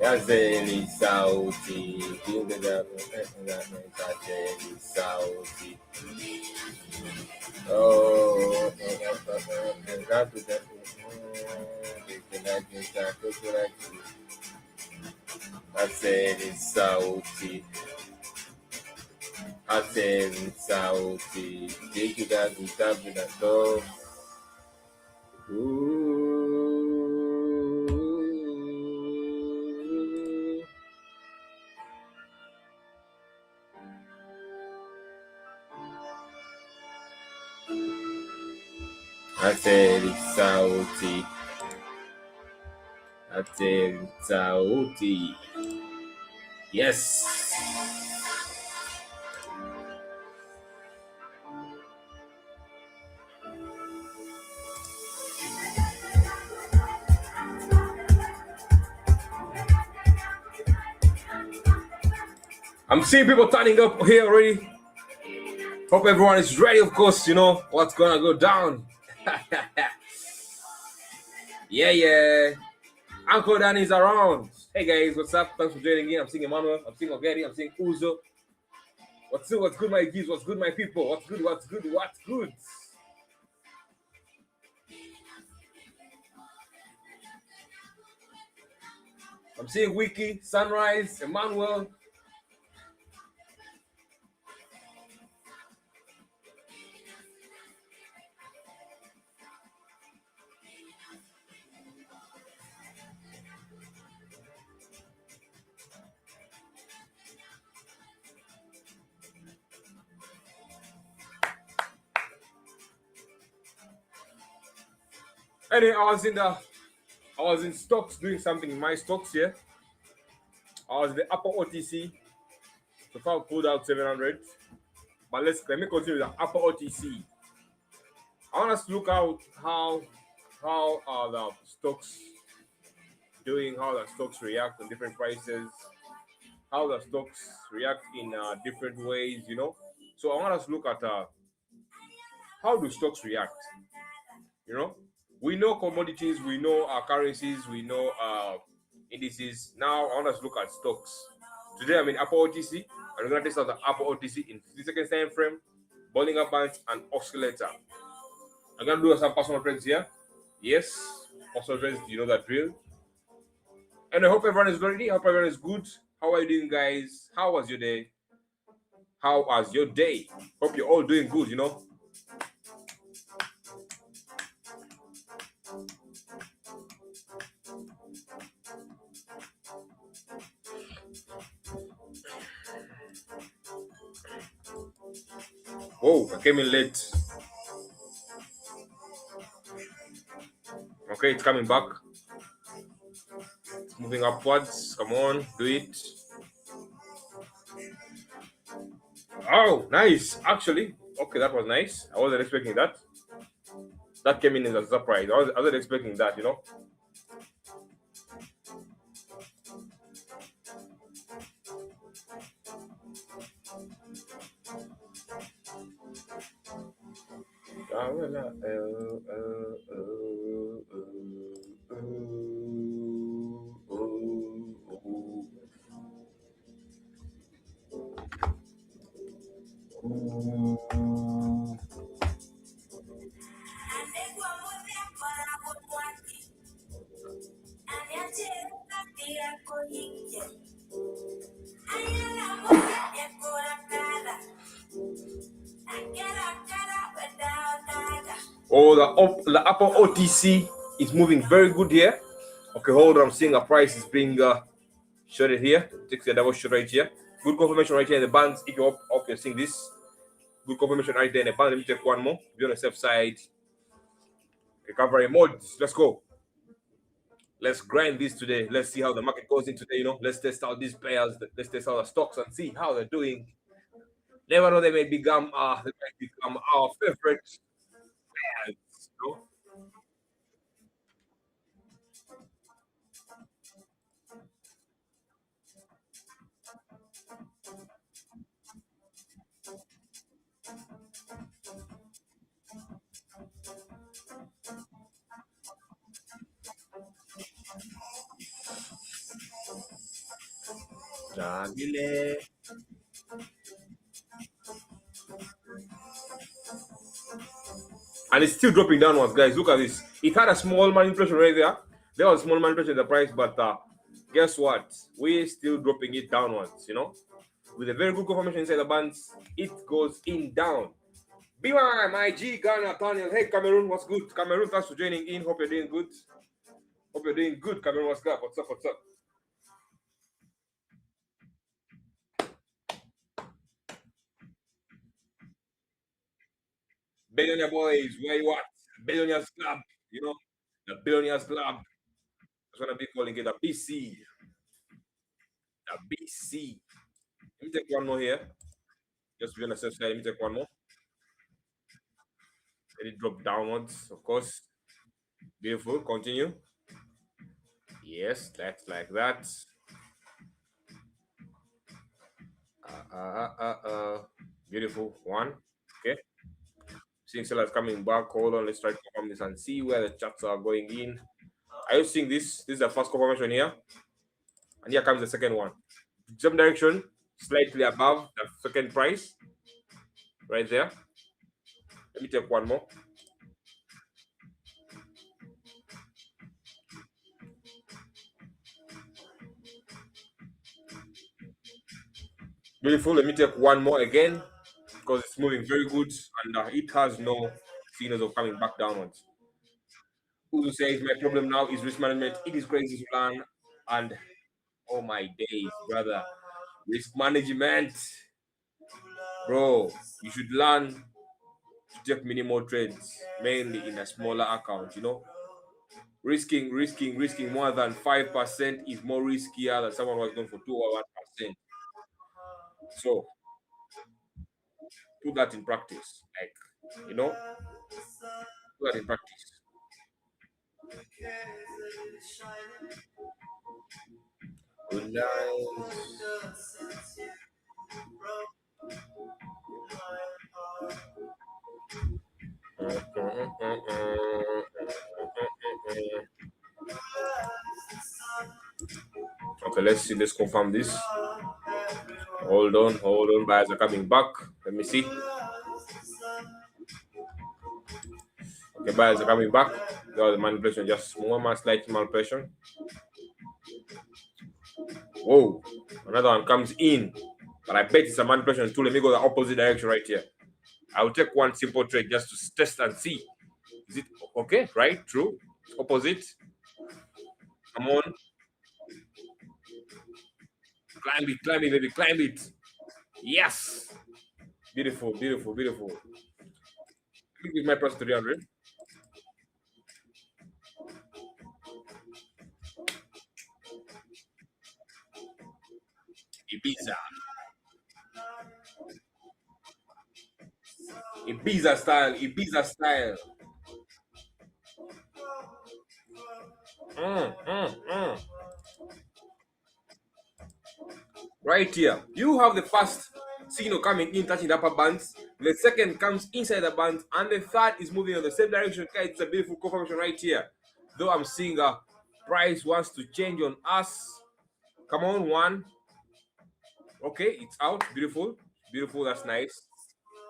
Yazeli Sauti, Yazeli Sauti. Oh, Yazeli Sauti, Yazeli Sauti, Yazeli Sauti, Yazeli Sauti. Yes. I'm seeing people turning up here already. Hope everyone is ready, of course. You know what's gonna go down. Yeah. Uncle Danny's around. Hey guys, what's up? Thanks for joining in. I'm seeing Emmanuel. I'm seeing Ogeri. I'm seeing Uzo. What's good, my kids? What's good, my people? What's good? I'm seeing Wiki, Sunrise, Emmanuel. Anyway, I was in stocks doing something in my stocks here. I was in the upper OTC. So far, I pulled out 700. But let me continue with the upper OTC. I want us to look out how are the stocks doing, how the stocks react on different prices, how the stocks react in different ways, you know. So I want us to look at how do stocks react, you know. We know commodities, we know currencies, we know indices. Now I want us to look at stocks. Today I'm in upper OTC, and we're going to test out the upper OTC in 50 seconds time frame, Bollinger Bands, and oscillator. I'm going to do some personal trades here. Yes, personal trades, you know that drill. And I hope everyone is ready. I hope everyone is good. How are you doing, guys? How was your day? Hope you're all doing good, you know. Oh, I came in late. Okay, it's coming back. It's moving upwards. Come on, do it. Oh, nice. Actually, okay, that was nice. I wasn't expecting that. That came in as a surprise. I wasn't expecting that, you know. Oh, the upper OTC is moving very good here. Okay, hold on. I'm seeing a price is being shorted here. Take the double short right here. Good confirmation right here in the bands. If you're up, you're seeing this. Good confirmation right there in the band. Let me take one more. Be on the safe side. Recovery mode. Let's go. Let's grind this today. Let's see how the market goes in today. You know, let's test out these pairs. Let's test out the stocks and see how they're doing. Never know, they may become our favorite pairs. You know? Jagile. And it's still dropping downwards, guys. Look at this. It had a small manipulation right there. There was a small manipulation in the price, but guess what? We're still dropping it downwards, you know. With a very good confirmation inside the bands, it goes in down. B1, my G, Ghana, Nathaniel. Hey, Cameroon, what's good? Cameroon, thanks for joining in. Hope you're doing good. Hope you're doing good, Cameroon. What's up? What's up? What's up? Billionaire boys, where you at? Billionaires Club, you know, the Billionaires Club. That's what I'm calling it, the BC. The BC. Let me take one more here. Just to be on the safe side, let me take one more. Let it drop downwards, of course. Beautiful. Continue. Yes, that's like that. Beautiful. One. Okay. Seeing sellers coming back. Hold on. Let's try to confirm this and see where the charts are going in. Are you seeing this? This is the first confirmation here. And here comes the second one. Same direction, slightly above the second price. Right there. Let me take one more. Beautiful. Let me take one more again because it's moving very good and it has no signals of coming back downwards. Who says my problem now is risk management? It is crazy to learn. And oh my days, brother. Risk management. Bro, you should learn to take minimal trades, mainly in a smaller account, you know. Risking more than 5% is more riskier than someone who has gone for 2 or 1%. So put that in practice. Like, you know, put that in practice. Good night. Okay, let's see. Let's confirm this. Hold on. Buyers are coming back. Let me see. Okay, buyers are coming back. There was a manipulation, just one slight manipulation. Whoa, another one comes in. But I bet it's a manipulation too. Let me go the opposite direction right here. I will take one simple trade just to test and see. Is it okay? Right? True. Opposite. Come on. Climb it, baby. Climb it. Yes. Beautiful, beautiful, beautiful. Let me give my price 300. Ibiza. Ibiza style. Ibiza style. Mm, mm, mm. Right here. You have the first signal coming in, touching the upper bands. The second comes inside the bands, and the third is moving in the same direction. Okay, it's a beautiful confirmation right here. Though I'm seeing a price wants to change on us. Come on, one. Okay, it's out. Beautiful. Beautiful. That's nice.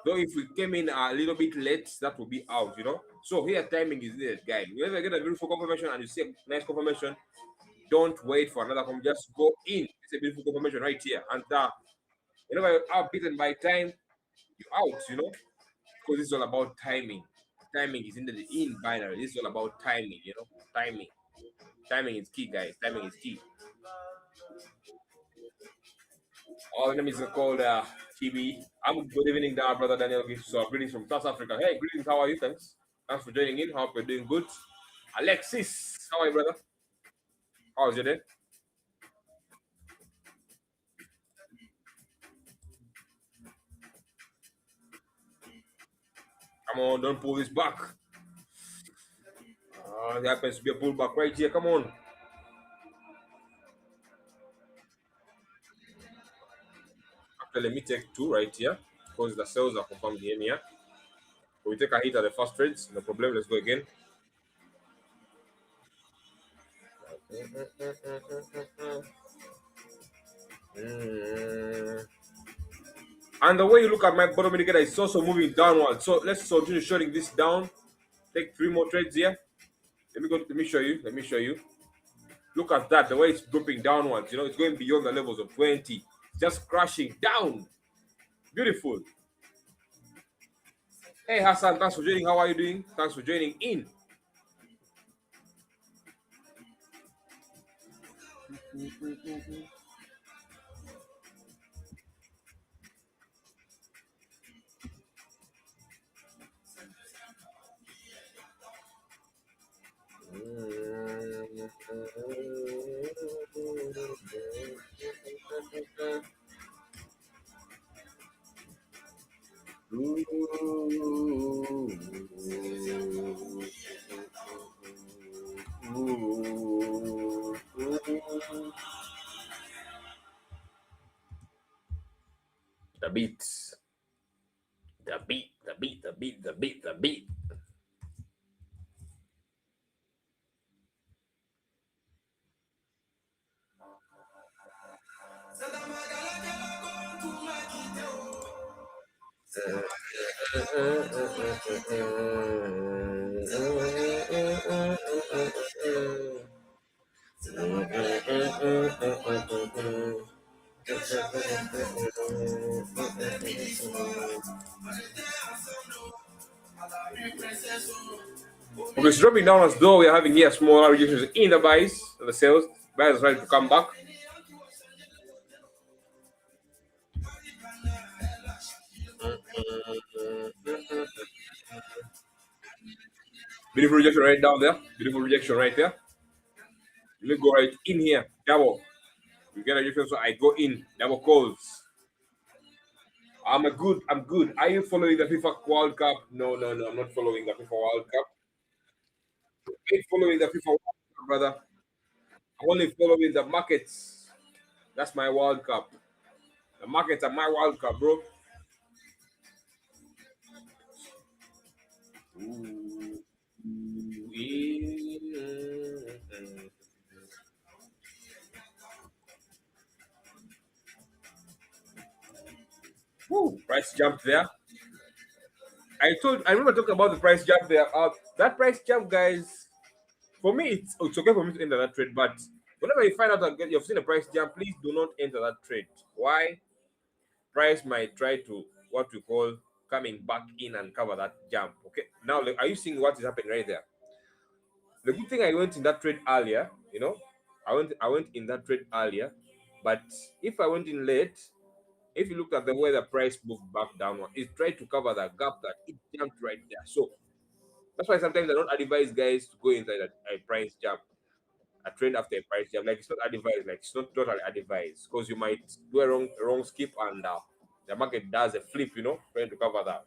Though if we came in a little bit late, that will be out, you know. So here timing is needed, guys. Whenever you get a beautiful confirmation and you see a nice confirmation, don't wait for another confirmation. Just go in. It's a beautiful confirmation right here. And whenever you are beaten by time, you're out, you know. Because it's all about timing. Timing is in binary. This is all about timing, you know. Timing. Timing is key, guys. Timing is key. Our name is called TB. I'm good evening, there, brother Daniel. So greetings from South Africa. Hey, greetings. How are you? Thanks for joining in. Hope you're doing good. Alexis, how are you, brother? How's your day? Come on, don't pull this back. There happens to be a pullback right here. Come on. Actually, let me take two right here because the sales are confirmed here. So we take a hit at the first trades. No problem. Let's go again. Mm. And the way you look at my bottom indicator is also moving downward. So let's continue shutting this down. Take 3 more trades here. Let me show you. Let me show you. Look at that. The way it's dropping downwards. You know, it's going beyond the levels of 20. Just crashing down. Beautiful. Hey Hassan, thanks for joining. How are you doing? Thanks for joining in. The beats. The beat, the beat, the beat, the beat, the beat. Okay, so dropping down as though we are having here smaller rejections in the buys, the sales. Buyers are trying to come back. Beautiful rejection right down there. Beautiful rejection right there. Let me go right in here. Double. You get a rejection, so I go in. Double calls. I'm good. Are you following the FIFA World Cup? No. I'm not following the FIFA World Cup. I ain't following the FIFA World Cup, brother. I'm only following the markets. That's my World Cup. The markets are my World Cup, bro. Ooh. Woo, price jump there. I remember talking about the price jump there. That price jump, guys, for me, it's okay for me to enter that trade, but whenever you find out that you've seen a price jump, please do not enter that trade. Why? Price might try to what we call coming back in and cover that jump. Okay. Now, like, are you seeing what is happening right there? The good thing I went in that trade earlier, I went in that trade earlier, but if I went in late, if you look at the way the price moved back downward, it tried to cover the gap that it jumped right there. So that's why sometimes I don't advise guys to go inside a price jump, a trade after a price jump. Like it's not advised, like it's not totally advised because you might do a wrong skip and the market does a flip, trying to cover that.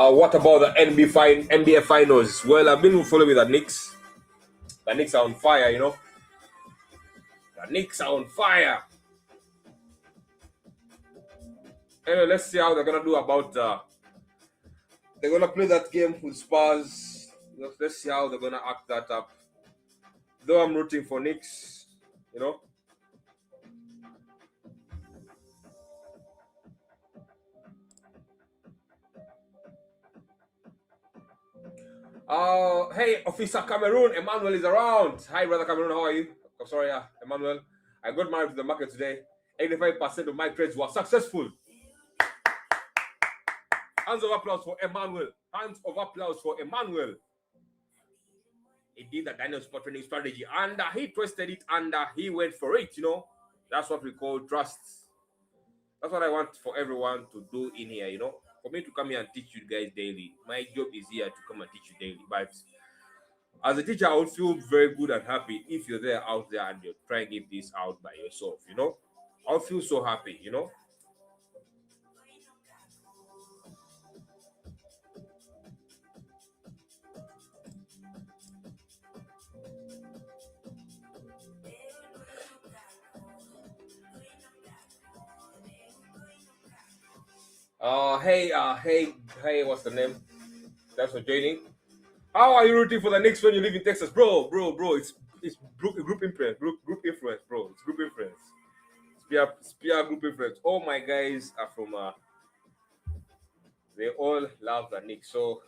What about the NBA finals? Well, I've been following the Knicks. The Knicks are on fire, The Knicks are on fire. Anyway, let's see how they're gonna do about. They're gonna play that game with Spurs. Let's see how they're gonna act that up. Though I'm rooting for Knicks, you know. Hey, Officer Cameroon, Emmanuel is around. Hi, brother Cameroon, how are you? I'm sorry, Emmanuel. I got married to the market today. 85% of my trades were successful. Hands of applause for Emmanuel. Hands of applause for Emmanuel. He did the Daniel spot trading strategy and he twisted it and he went for it, That's what we call trust. That's what I want for everyone to do in here, For me to come here and teach you guys daily. My job is here to come and teach you daily. But as a teacher, I would feel very good and happy if you're there out there and you're trying to give this out by yourself, I'll feel so happy, Hey, what's the name? Thanks for joining. How are you rooting for the Knicks when you live in Texas, bro? It's group influence, group influence, bro. It's group influence. Spear group influence. All my guys are from. They all love the Knicks, so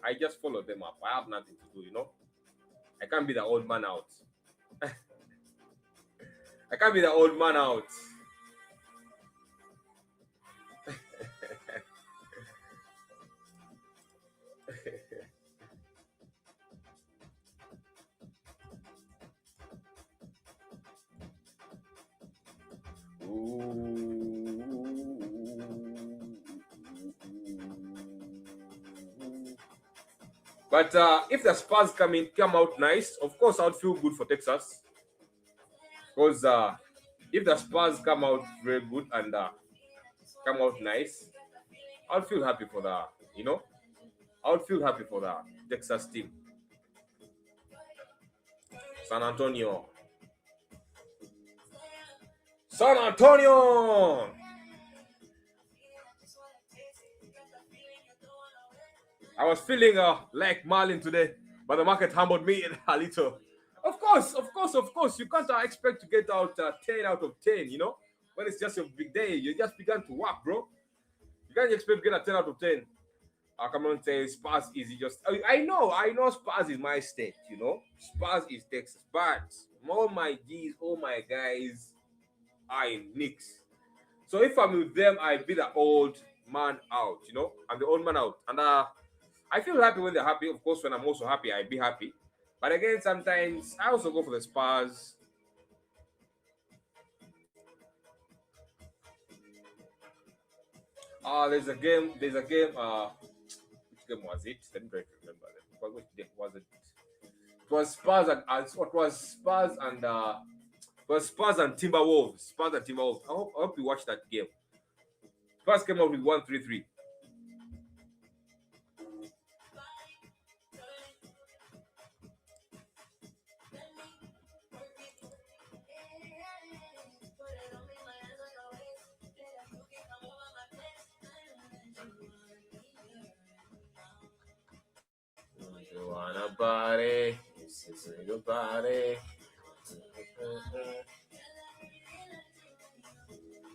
I just follow them up. I have nothing to do, you know. I can't be the old man out. I can't be the old man out. But if the Spurs come out nice, of course I'd feel good for Texas. Because if the Spurs come out very good and come out nice, I'll feel happy for I'll feel happy for the Texas team. San Antonio. San Antonio! I was feeling like Marlin today, but the market humbled me a little. Of course. You can't expect to get out 10 out of 10, you know? When it's just a big day, you just began to work, bro. You can't expect to get a 10 out of 10. I come on and say Spurs is just... I know Spurs is my state, you know? Spurs is Texas. But all my G's, all my guys are in Knicks. So if I'm with them, I be the old man out, you know? I'm the old man out. And I feel happy when they're happy. Of course, when I'm also happy, I be happy. But again, sometimes I also go for the Spurs. There's a game. Which game was it? Let me try to remember. Which game was it? It was Spurs and Timberwolves. Spurs and Timberwolves. I hope you watched that game. Spurs came out with 1-3-3. You wanna body? This is your body.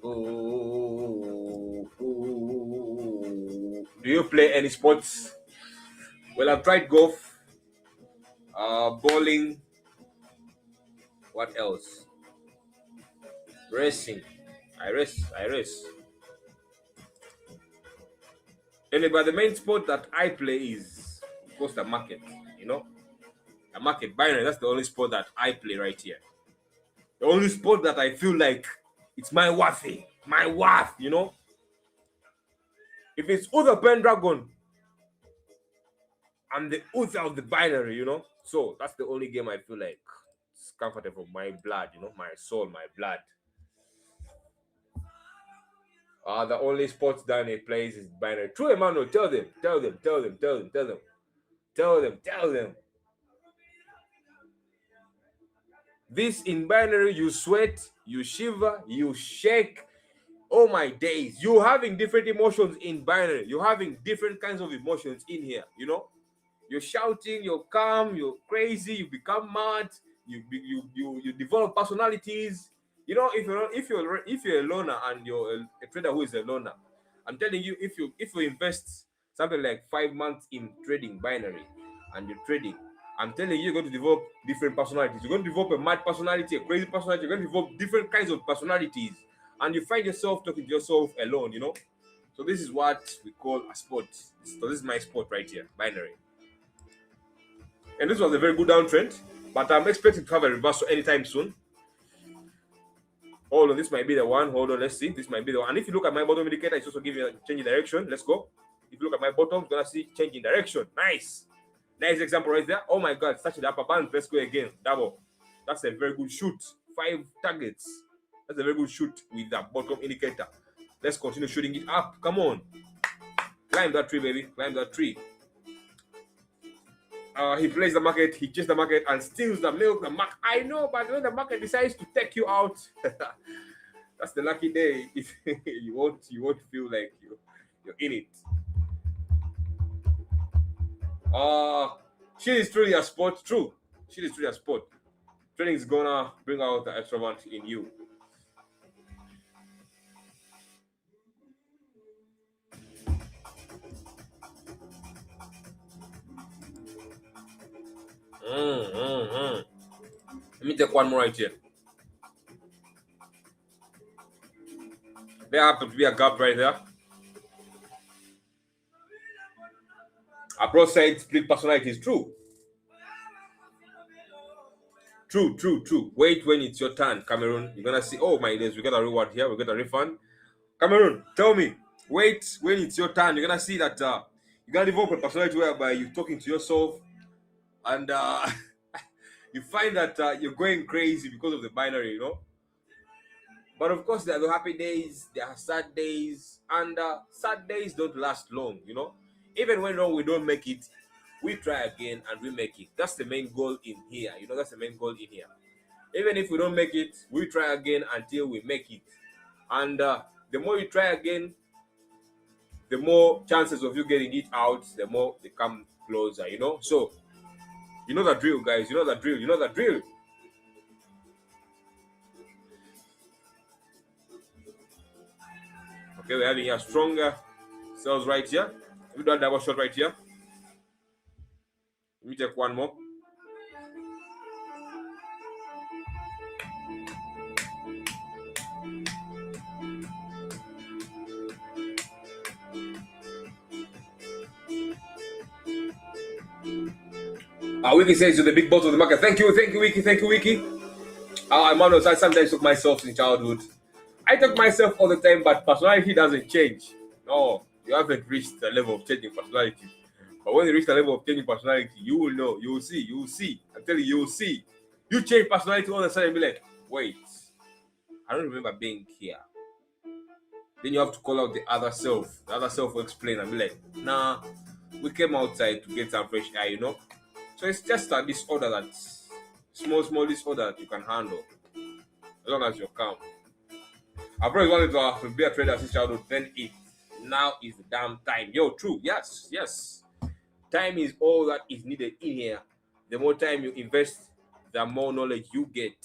Ooh. Do you play any sports? Well, I've tried golf, bowling. What else? Racing. I race. Anyway, but the main sport that I play is, of course, the market. You know, the market binary. That's the only sport that I play right here. The only sport that I feel like it's my worth, you know. If it's Uther Pendragon, I'm the Uther of the binary, you know. So that's the only game I feel like it's comfortable. My blood, you know, my soul, my blood. The only sports Danny plays is binary. True, Emmanuel, tell them. This in binary, you sweat, you shiver, you shake. Oh my days. You're having different emotions in binary. You're having different kinds of emotions in here, you know. You're shouting, you're calm, you're crazy, you become mad, you develop personalities. You know, if you're a loner and you're a trader who is a loner, I'm telling you, if you invest something like 5 months in trading binary and you're trading, I'm telling you, you're going to develop different personalities. You're going to develop a mad personality, a crazy personality. You're going to develop different kinds of personalities, and you find yourself talking to yourself alone. You know, so this is what we call a sport. So this is my sport right here, binary. And this was a very good downtrend, but I'm expecting to have a reversal anytime soon. Hold on, this might be the one. Hold on, let's see. This might be the one. And if you look at my bottom indicator, it's also giving a change in direction. Let's go. If you look at my bottom, you're gonna see change in direction. Nice example right there. Oh my God, touch the upper band. Let's go again. Double. That's a very good shoot. 5 targets. That's a very good shoot with that bottom indicator. Let's continue shooting it up. Come on. Climb that tree, baby. Climb that tree. He plays the market, he chases the market and steals the milk. I know, but when the market decides to take you out, that's the lucky day. If you won't feel like you're in it. She is truly a sport. True. She is truly a sport. Training is gonna bring out the extrovert in you. Mm. Let me take one more right here. There happens to be a gap right there. A pro said split personality is true. True. Wait when it's your turn, Cameroon. You're gonna see, oh my days, we got a reward here, we got a refund. Cameroon, tell me, wait when it's your turn. You're gonna see that you're gonna develop a personality whereby you're talking to yourself and you find that you're going crazy because of the binary, you know. But of course, there are the happy days, there are sad days, and sad days don't last long, you know. Even when we don't make it, we try again and we make it. That's the main goal in here, you know. That's the main goal in here. Even if we don't make it, we try again until we make it. And the more you try again, the more chances of you getting it out, the more they come closer, you know. So, you know the drill, guys. You know the drill. You know the drill. Okay, we're having a stronger cells right here. We do a double shot right here. Let me take one more. Wiki says you're the big boss of the market. Thank you, Wiki. Thank you, Wiki. Emmanuel, I sometimes took myself in childhood. I took myself all the time, but personality doesn't change. No, you haven't reached the level of changing personality. But when you reach the level of changing personality, you will know. You will see. You will see. I'm telling you, you will see. You change personality all of a sudden and be like, wait, I don't remember being here. Then you have to call out the other self. The other self will explain and be like, nah, we came outside to get some fresh air, you know? So it's just a disorder that small disorder that you can handle as long as you're calm. I've always wanted to be a trader since childhood. Then it now is the damn time. Yo, true. Yes. Time is all that is needed in here. The more time you invest, the more knowledge you get.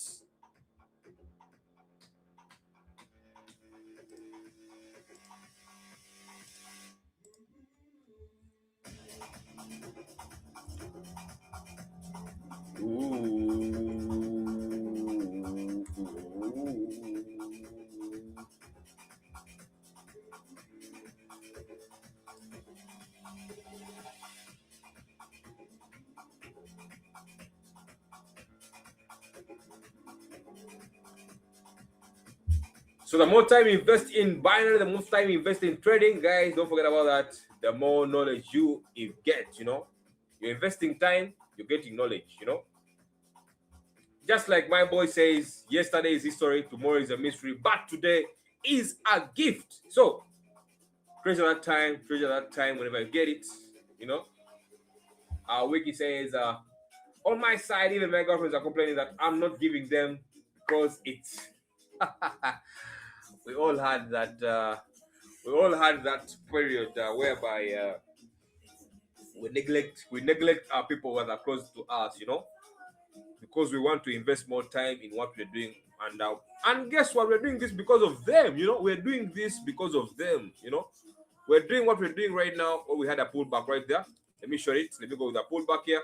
So the more time you invest in binary, the more time you invest in trading, guys, don't forget about that. The more knowledge you get, you know. You're investing time, you're getting knowledge, you know. Just like my boy says, yesterday is history, tomorrow is a mystery, but today is a gift. So treasure that time whenever you get it, you know. Wiki says, on my side, even my girlfriends are complaining that I'm not giving them because it's we all had that period whereby we neglect our people that are close to us, you know, because we want to invest more time in what we're doing. And guess what? We're doing this because of them, you know. We're doing this because of them, you know. We're doing what we're doing right now. Oh, we had a pullback right there. Let me show it. Let me go with the pullback here.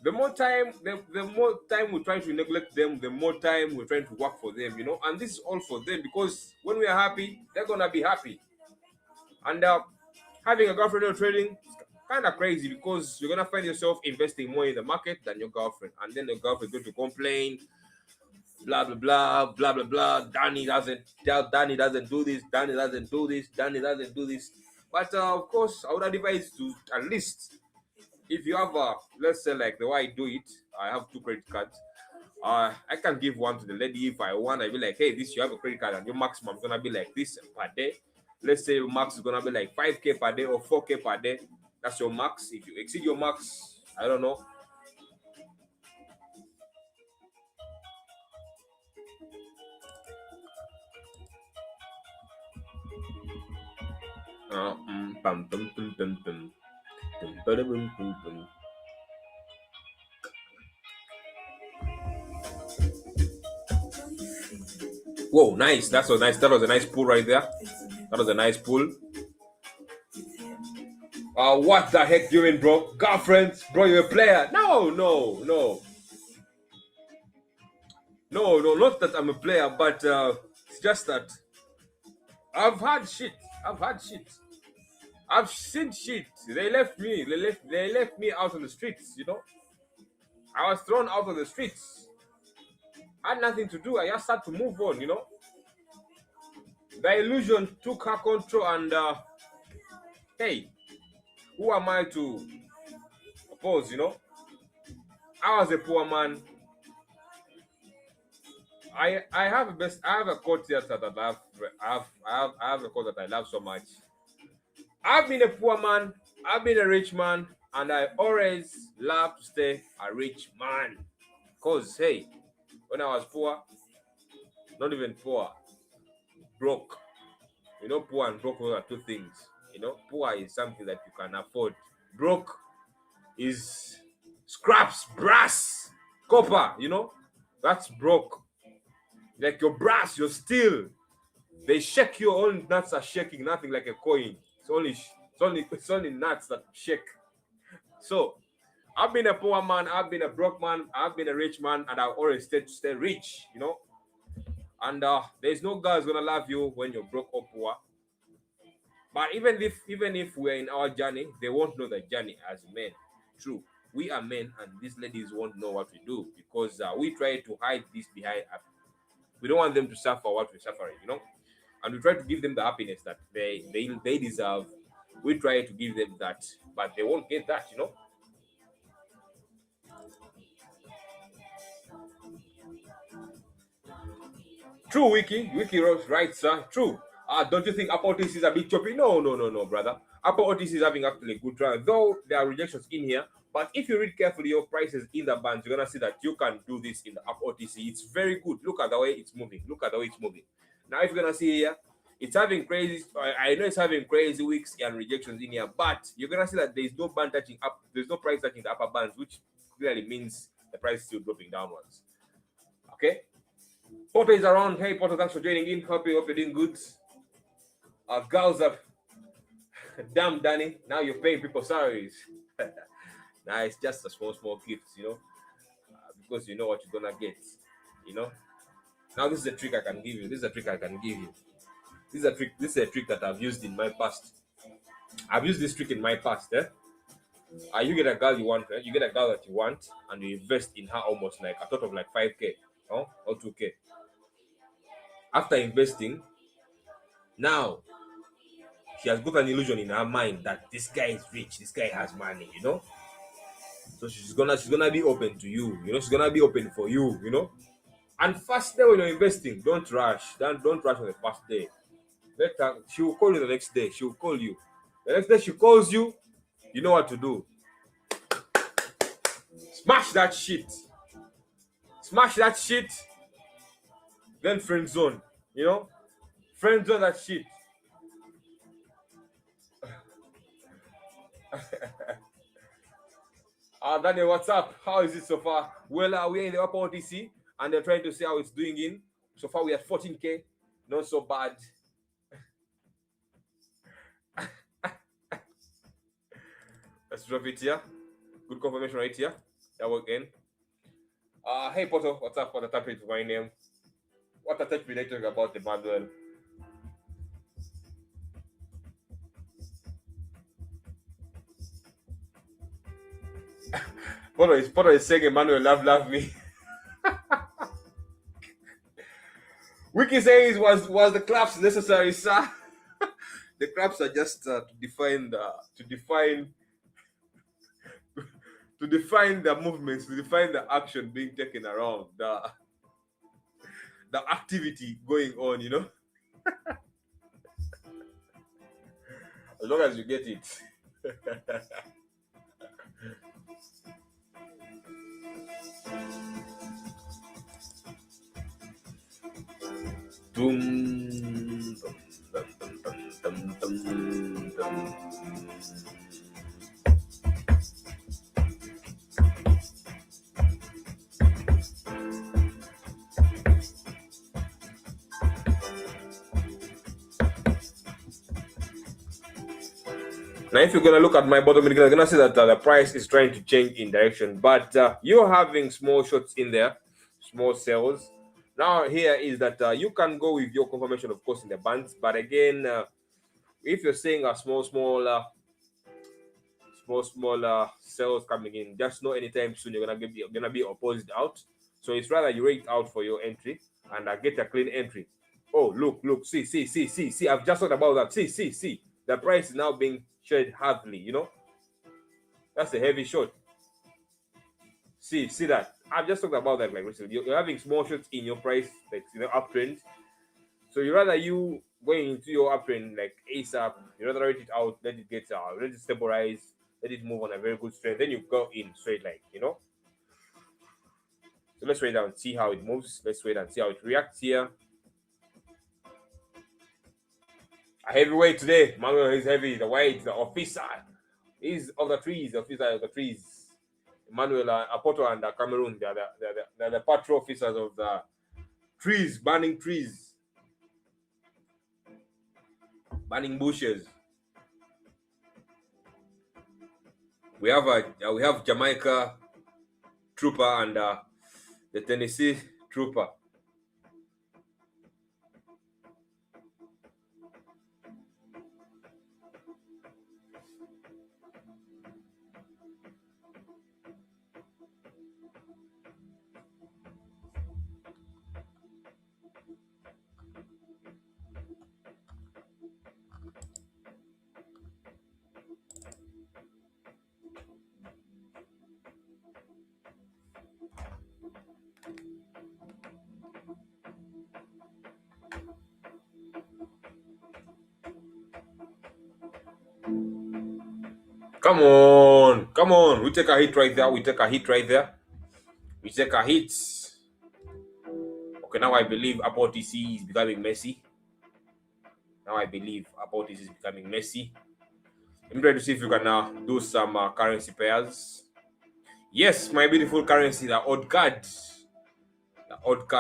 The more time we try to neglect them, the more time we're trying to work for them, you know. And this is all for them because when we are happy, they're gonna be happy. And having a girlfriend or trading is kind of crazy because you're gonna find yourself investing more in the market than your girlfriend, and then the girlfriend is going to complain, blah blah blah blah blah blah. Danny doesn't do this. Danny doesn't do this. Danny doesn't do this. But of course, I would advise to at least, if you have let's say like the way I do it, I have 2 credit cards. I can give one to the lady if I want. I be like, hey, this you have a credit card and your maximum is gonna be like this per day. Let's say your max is gonna be like 5K per day or 4K per day. That's your max. If you exceed your max, I don't know. Bum, bum, bum, bum, bum. Bum, bada, bum, bum, bum. Whoa, nice. That was nice. That was a nice pull right there. That was a nice pull. What the heck you in, bro? Girlfriend, bro, you're a player. No, no, no. No, no, not that I'm a player, but it's just that I've had shit. I've had shit. I've seen shit. They left me. They left me out on the streets, you know? I was thrown out on the streets. I had nothing to do. I just had to move on, you know? The illusion took her control and hey, who am I to oppose, you know? I was a poor man. I have a quote here that I have a quote that I love so much. I've been a poor man, I've been a rich man, and I always love to stay a rich man. Cause hey, when I was poor, not even poor, broke. You know, poor and broke are two things. You know, poor is something that you can afford. Broke is scraps, brass, copper. You know, that's broke. Like your brass, your steel. They shake you. All nuts are shaking. Nothing like a coin. It's only nuts that shake. So I've been a poor man. I've been a broke man. I've been a rich man, and I've always stay rich. You know, and there's no girl's gonna love you when you're broke or poor. But even if we're in our journey, they won't know the journey as men. True, we are men, and these ladies won't know what we do because we try to hide this behind. We don't want them to suffer what we're suffering, you know, and we try to give them the happiness that they deserve. We try to give them that, but they won't get that, you know. True, Wiki Rose, right, sir. True. Don't you think Apple OTC is a bit choppy? No, no, no, no, brother. Apple OTC is having actually a good trial, though there are rejections in here. But if you read carefully your prices in the bands, you're gonna see that you can do this in the Apple OTC. It's very good. Look at the way it's moving. Look at the way it's moving. Now, if you're gonna see here, it's having crazy. I know it's having crazy wicks and rejections in here, but you're gonna see that there's no band touching up. There's no price touching the upper bands, which clearly means the price is still dropping downwards. Okay. Porto is around. Hey, Porto, thanks for joining in. Hope you're doing good. Girls up. Damn, Danny. Now you're paying people salaries. Nah, it's just a small gifts, you know, because you know what you're gonna get, you know. Now this is a trick I can give you. This is a trick I can give you. This is a trick. This is a trick that I've used in my past. I've used this trick in my past. You get a girl you want, right? You get a girl that you want, and you invest in her almost like a total of like 5k, or 2k. After investing, now she has got an illusion in her mind that this guy is rich, this guy has money, you know. So she's gonna be open to you, you know. She's gonna be open for you, you know. And first day when you're investing, don't rush. Don't rush on the first day. Let her. She will call you the next day. She will call you. The next day she calls you. You know what to do. Smash that shit. Smash that shit. Then friend zone. You know, friend zone that shit. Daniel, what's up? How is it so far? Well, we're in the upper OTC and they're trying to see how it's doing in. So far, we're at 14k. Not so bad. Let's drop it here. Good confirmation right here. That work again. Hey, Poto, what's up? What a tap into my name. What a touch me talking about the manual. Poto is saying Emmanuel love me. Wiki says was the claps necessary, sir? The claps are just to define the movements, to define the action being taken around, the activity going on, you know. As long as you get it. Boom. Dum, dum, dum, dum, dum, dum. Now, if you're gonna look at my bottom, you're gonna see that the price is trying to change in direction, but you're having small shots in there, small sells. Now, here is that you can go with your confirmation, of course, in the bands, but again, if you're seeing a small sales coming in, just know anytime soon you're gonna be opposed out. So it's rather you wait out for your entry and get a clean entry. Oh, look, see. I've just talked about that. See. The price is now being shared heavily. That's a heavy shot. See that. I've just talked about that like recently. You're having small shots in your price, like uptrend. So you rather you going into your uptrend like ASAP, you rather wait it out, let it get let it stabilize, let it move on a very good strength. Then you go in straight like. So let's wait and see how it moves. Let's wait and see how it reacts here. A heavyweight today. Manuel is heavy. The weight, the officer. He's of the trees. The officer of the trees. Emmanuel Apoto and Cameroon. They're the patrol officers of the trees, burning trees, burning bushes. We have Jamaica trooper and the Tennessee trooper. Come on. We take a hit right there. Okay, now I believe Apple OTC is becoming messy. Let me try to see if you can do some currency pairs. Yes, my beautiful currency, the odd card.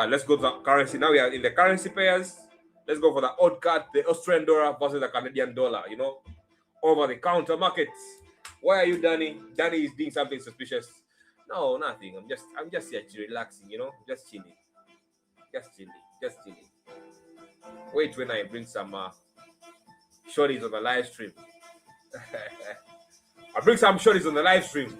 Let's go to the currency. Now we are in the currency pairs. Let's go for the odd card, the Australian dollar versus the Canadian dollar, over the counter markets. Why are you, Danny? Danny is doing something suspicious. No, nothing. I'm just here relaxing, just chilling. Wait when I bring some shorties on the live stream. I bring some shorties on the live stream.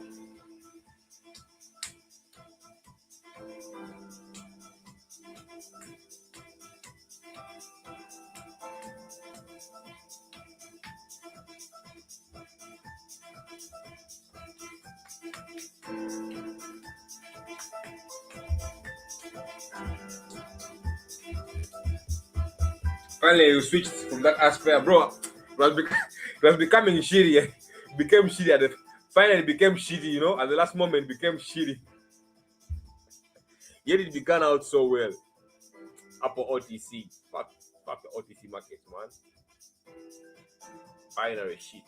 Finally, you switched from that aspect, bro. It was becoming shitty. Became shitty finally became shitty, at the last moment became shitty. Yet it began out so well. Upper OTC. Fuck the OTC market, man. Binary shit.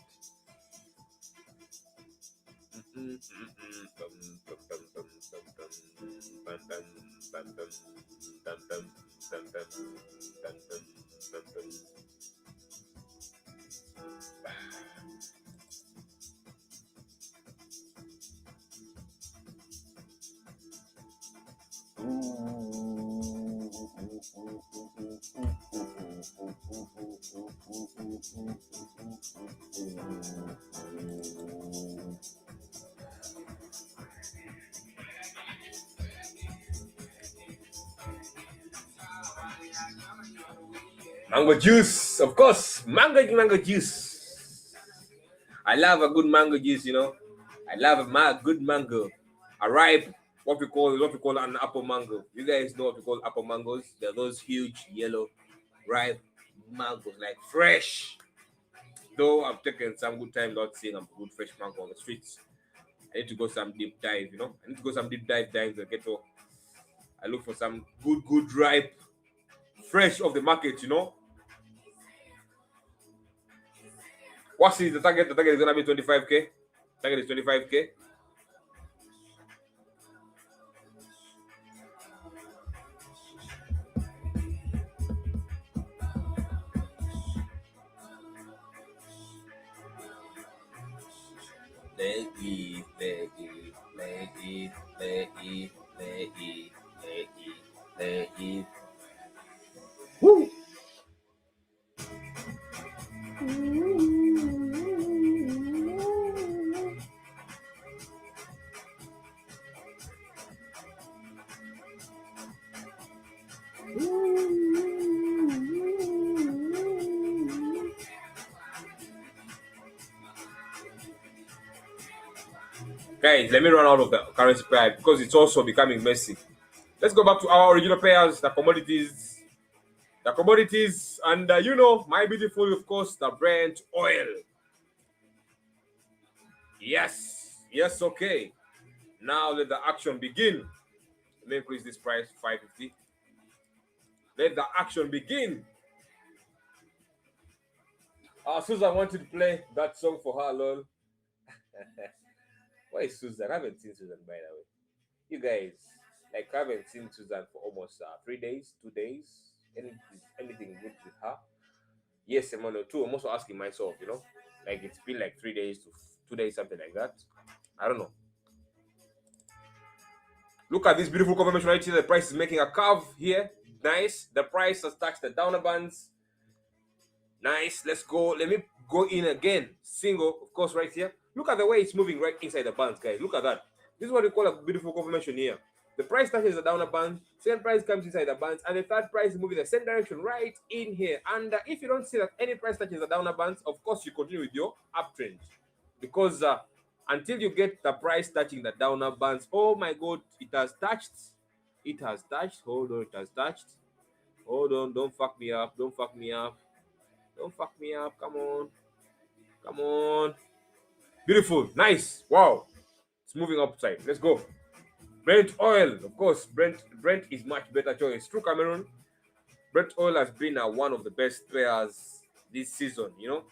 Mango juice, of course. Mango juice. I love a good mango juice, I love a good mango. A ripe, what we call an apple mango. You guys know what we call apple mangoes? They're those huge yellow ripe mangoes, like fresh. Though I've taken some good time not seeing a good fresh mango on the streets. I need to go some deep dive, I need to go some deep dives and I look for some good ripe, fresh off the market, What is the target? The target is gonna be 25K. Target is 25K. Let it, let it, let it, let it, let it, let it, let it. Woo! Guys, let me run out of the currency pair because it's also becoming messy. Let's go back to our original pairs, the commodities. The commodities, and you know, my beautiful, of course, the Brent oil. Yes, yes, okay. Now let the action begin. Let me increase this price to 550. Let the action begin. Susan wanted to play that song for her, lol. Where is Susan? I haven't seen Susan, by the way. You guys, like, I haven't seen Susan for almost 3 days, 2 days. Anything good with her? Yes, Emmanuel, too. I'm also asking myself, you know, like it's been like 3 days to 2 days, something like that. I don't know. Look at this beautiful confirmation right here. The price is making a curve here. Nice. The price has touched the downer bands. Nice. Let's go. Let me go in again. Single, of course, right here. Look at the way it's moving right inside the bands, guys. Look at that. This is what we call a beautiful confirmation here. The price touches the downer band, second price comes inside the bands, and the third price is moving the same direction right in here. And if you don't see that any price touches the downer bands, of course you continue with your uptrend, because until you get the price touching the downer bands, oh my god, it has touched. It has touched. Hold on, it has touched. Hold on, don't fuck me up. Don't fuck me up. Don't fuck me up. Come on. Come on. Beautiful. Nice. Wow. It's moving upside. Let's go. Brent oil, of course. Brent is much better choice. True Cameroon. Brent oil has been one of the best players this season. You know,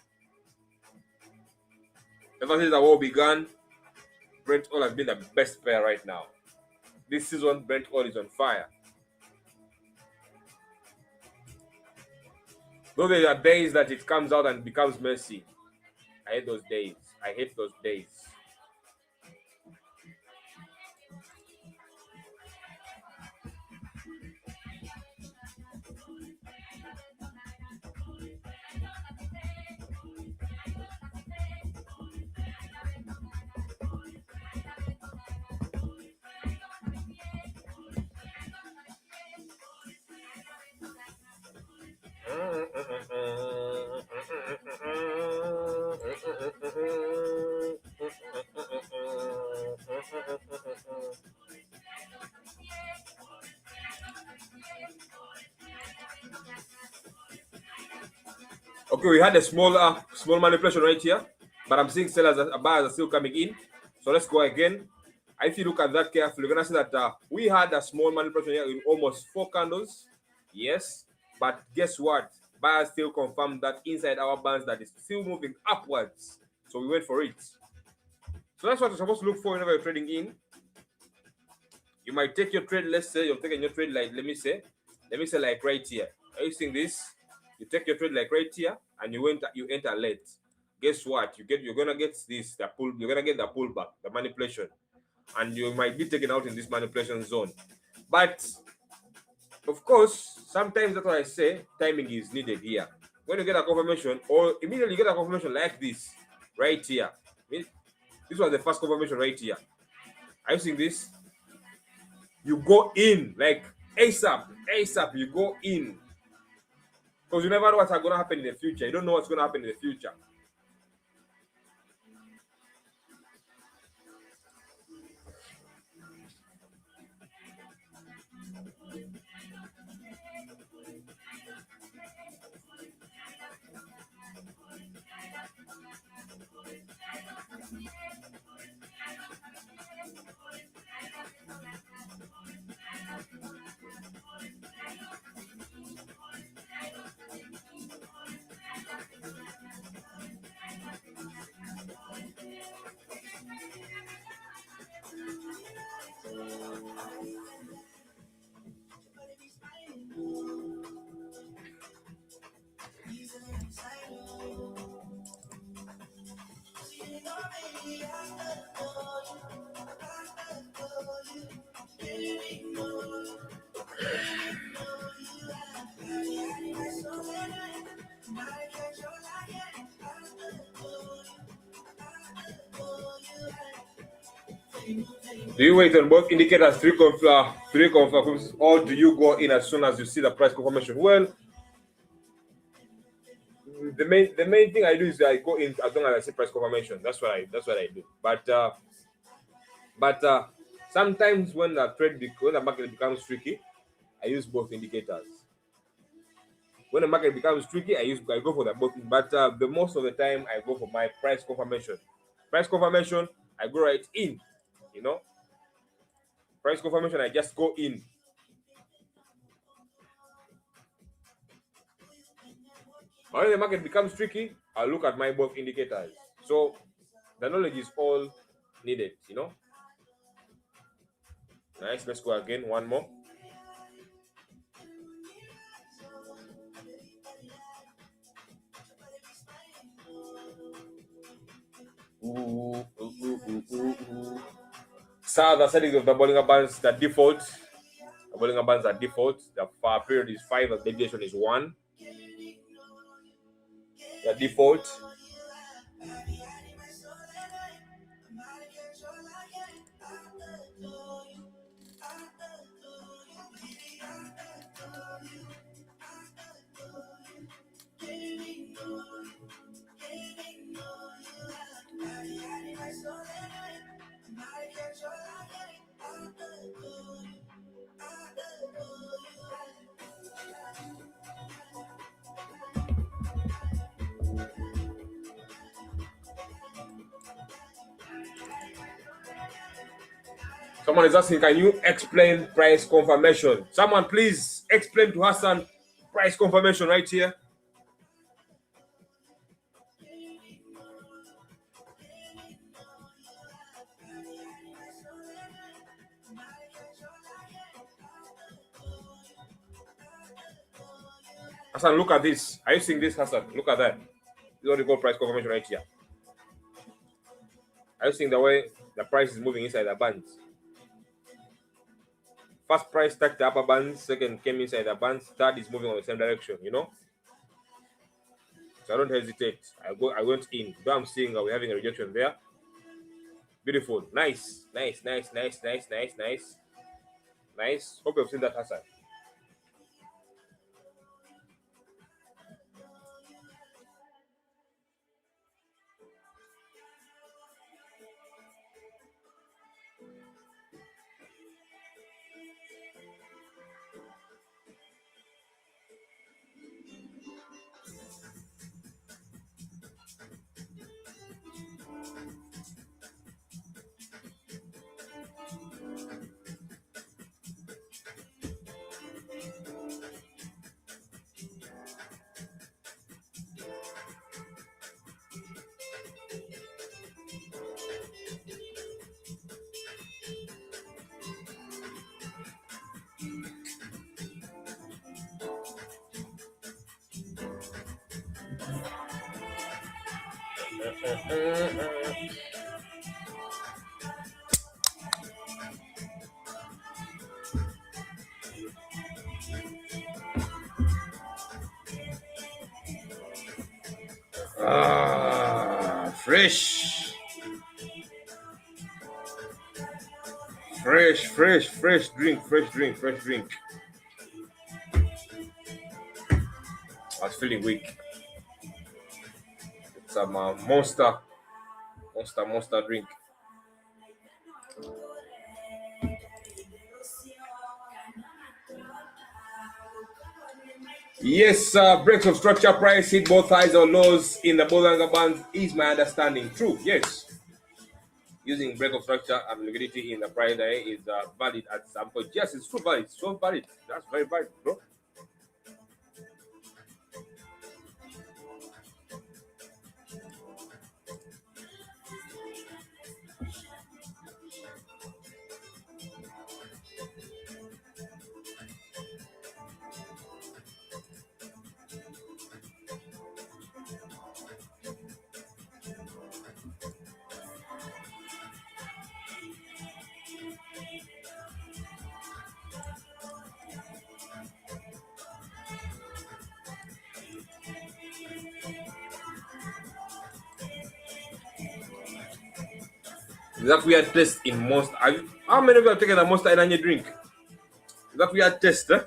ever since the war began, Brent oil has been the best player right now. This season, Brent oil is on fire. Though there are days that it comes out and becomes messy. I hate those days. I hate those days. Okay, we had a small manipulation right here, but I'm seeing sellers, buyers are still coming in. So let's go again. If you look at that carefully, you're gonna see that we had a small manipulation here in almost 4 candles. Yes, but guess what? Buyers still confirmed that inside our bands that is still moving upwards. So we went for it. So that's what you're supposed to look for whenever you're trading in. You might take your trade. Let's say you're taking your trade like let me say like right here. Are you seeing this? You take your trade like right here, and you enter late. Guess what? You're gonna get this you're gonna get the pullback, the manipulation, and you might be taken out in this manipulation zone. But of course, sometimes that's what I say, timing is needed here. When you get a confirmation, or immediately you get a confirmation like this, right here. This was the first confirmation right here. Are you seeing this? You go in like ASAP, you go in. Because you never know what's going to happen in the future. You don't know what's going to happen in the future. Do you wait on both indicators three confirmations, or do you go in as soon as you see the price confirmation? Well, the main thing I do is I go in as long as I see price confirmation. That's what I do. But sometimes when when the market becomes tricky, I use both indicators. When the market becomes tricky, I go for the both. But the most of the time, I go for my price confirmation. Price confirmation, I go right in. You know, price confirmation, I just go in. When the market becomes tricky, I look at my both indicators. So the knowledge is all needed. Nice. Let's go again. One more. So the settings of the Bollinger Bands, the default. The Bollinger Bands are default. The period is 5. The deviation is 1. The default. Someone is asking, can you explain price confirmation? Someone please explain to Hassan price confirmation right here. Hassan, look at this. Are you seeing this, Hassan? Look at that. This is what we call price confirmation right here. Are you seeing the way the price is moving inside the bands? First price touched the upper bands, second came inside the bands, third is moving on the same direction, So I don't hesitate. I went in. Though I'm seeing we're having a rejection there. Beautiful. Nice. Nice. Hope you've seen that, Hassan. Fresh. Fresh drink. I was feeling weak. It's a monster drink. Yes, breaks of structure price hit both highs or lows in the Bollinger Bands is my understanding. True, yes. Using break of structure and liquidity in the price is valid at some point. Yes, it's true valid. So valid. That's very valid, bro. That weird test in Monster. How many of you have taken a Monster in your drink? That weird test, eh?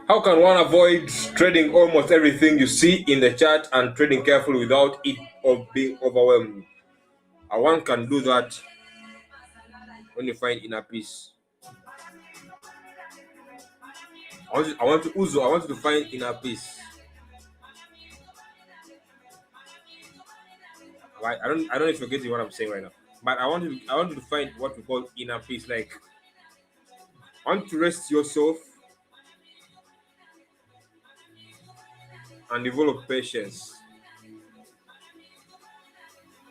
How can one avoid trading almost everything you see in the chart and trading carefully without it of being overwhelmed? And one can do that when you find inner peace. I want you to find inner peace. Right? I don't know if you're getting what I'm saying right now. But I want you to find what we call inner peace. Like, I want to rest yourself and develop patience.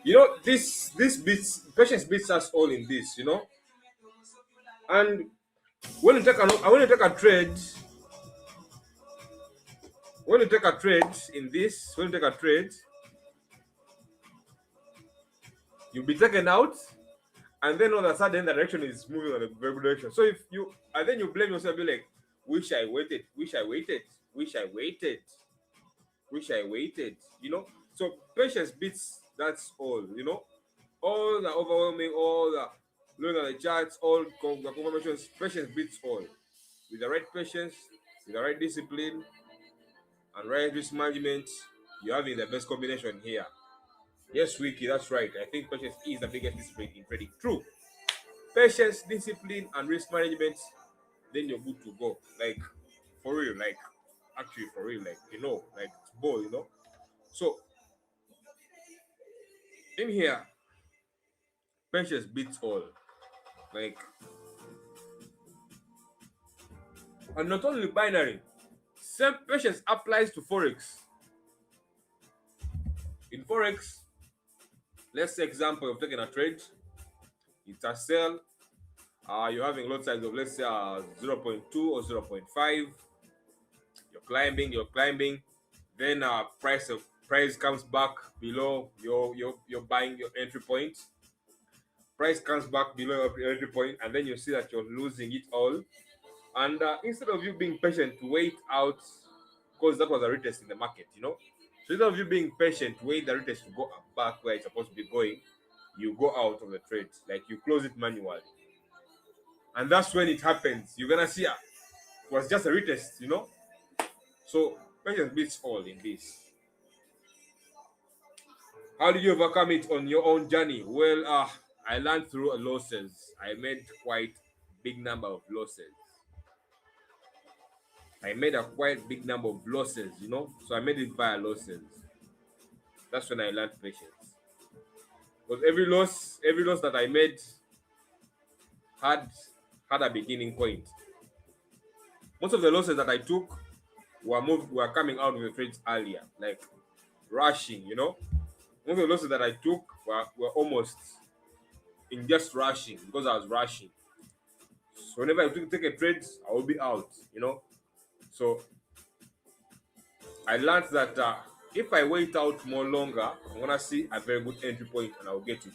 You know, this beats patience beats us all in this, you know. And when you take a trade, when you take a trade in this, when you take a trade, you'll be taken out, and then all of a sudden the direction is moving in a very good direction. So if you and then you blame yourself, be like, wish I waited, wish I waited, wish I waited, wish I waited, you know. So patience beats that's all, you know. All the overwhelming, all the looking at the charts, all the confirmations, patience beats all. With the right patience, with the right discipline, and right risk management, you're having the best combination here. Yes, Wiki, that's right. I think patience is the biggest discipline in trading. True. Patience, discipline, and risk management, then you're good to go. Like, for real, like, actually, for real, like, you know, like, it's ball, you know. So, in here, patience beats all. Like, and not only binary, same patience applies to Forex. In Forex, let's say example, you've taken a trade, it's a sell, you're having lot size of let's say 0.2 or 0.5, you're climbing, then price comes back below your buying your entry point, price comes back below your entry point, and then you see that you're losing it all. And instead of you being patient to wait out, because that was a retest in the market, you know. So instead of you being patient, wait the retest to go back where it's supposed to be going, you go out of the trade, like you close it manually. And that's when it happens. You're gonna see it was just a retest, you know. So patience beats all in this. How did you overcome it on your own journey? Well, I learned through losses. I made quite big number of losses. I made a quite big number of losses, you know. So I made it via losses. That's when I learned patience. Because every loss that I made had had a beginning point. Most of the losses that I took were coming out of the trades earlier, like rushing, you know. Most of the losses that I took were almost in just rushing because I was rushing. So whenever I take a trade, I will be out, you know. So I learned that if I wait out more longer, I'm gonna see a very good entry point and I'll get it.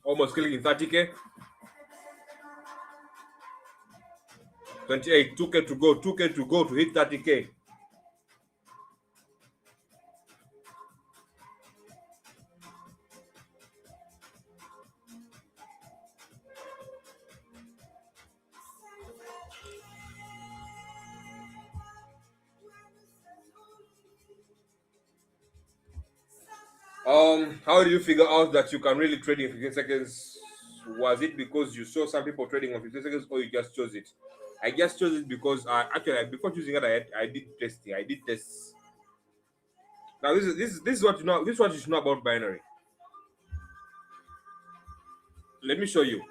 Almost clicking 30k, 28, 2k to go, 2k to go to hit 30k. How do you figure out that you can really trade in 15 seconds? Was it because you saw some people trading on 15 seconds or you just chose it? I just chose it because before choosing it, I did testing. I did tests. Now this is what you know. This is what you should know about binary. Let me show you.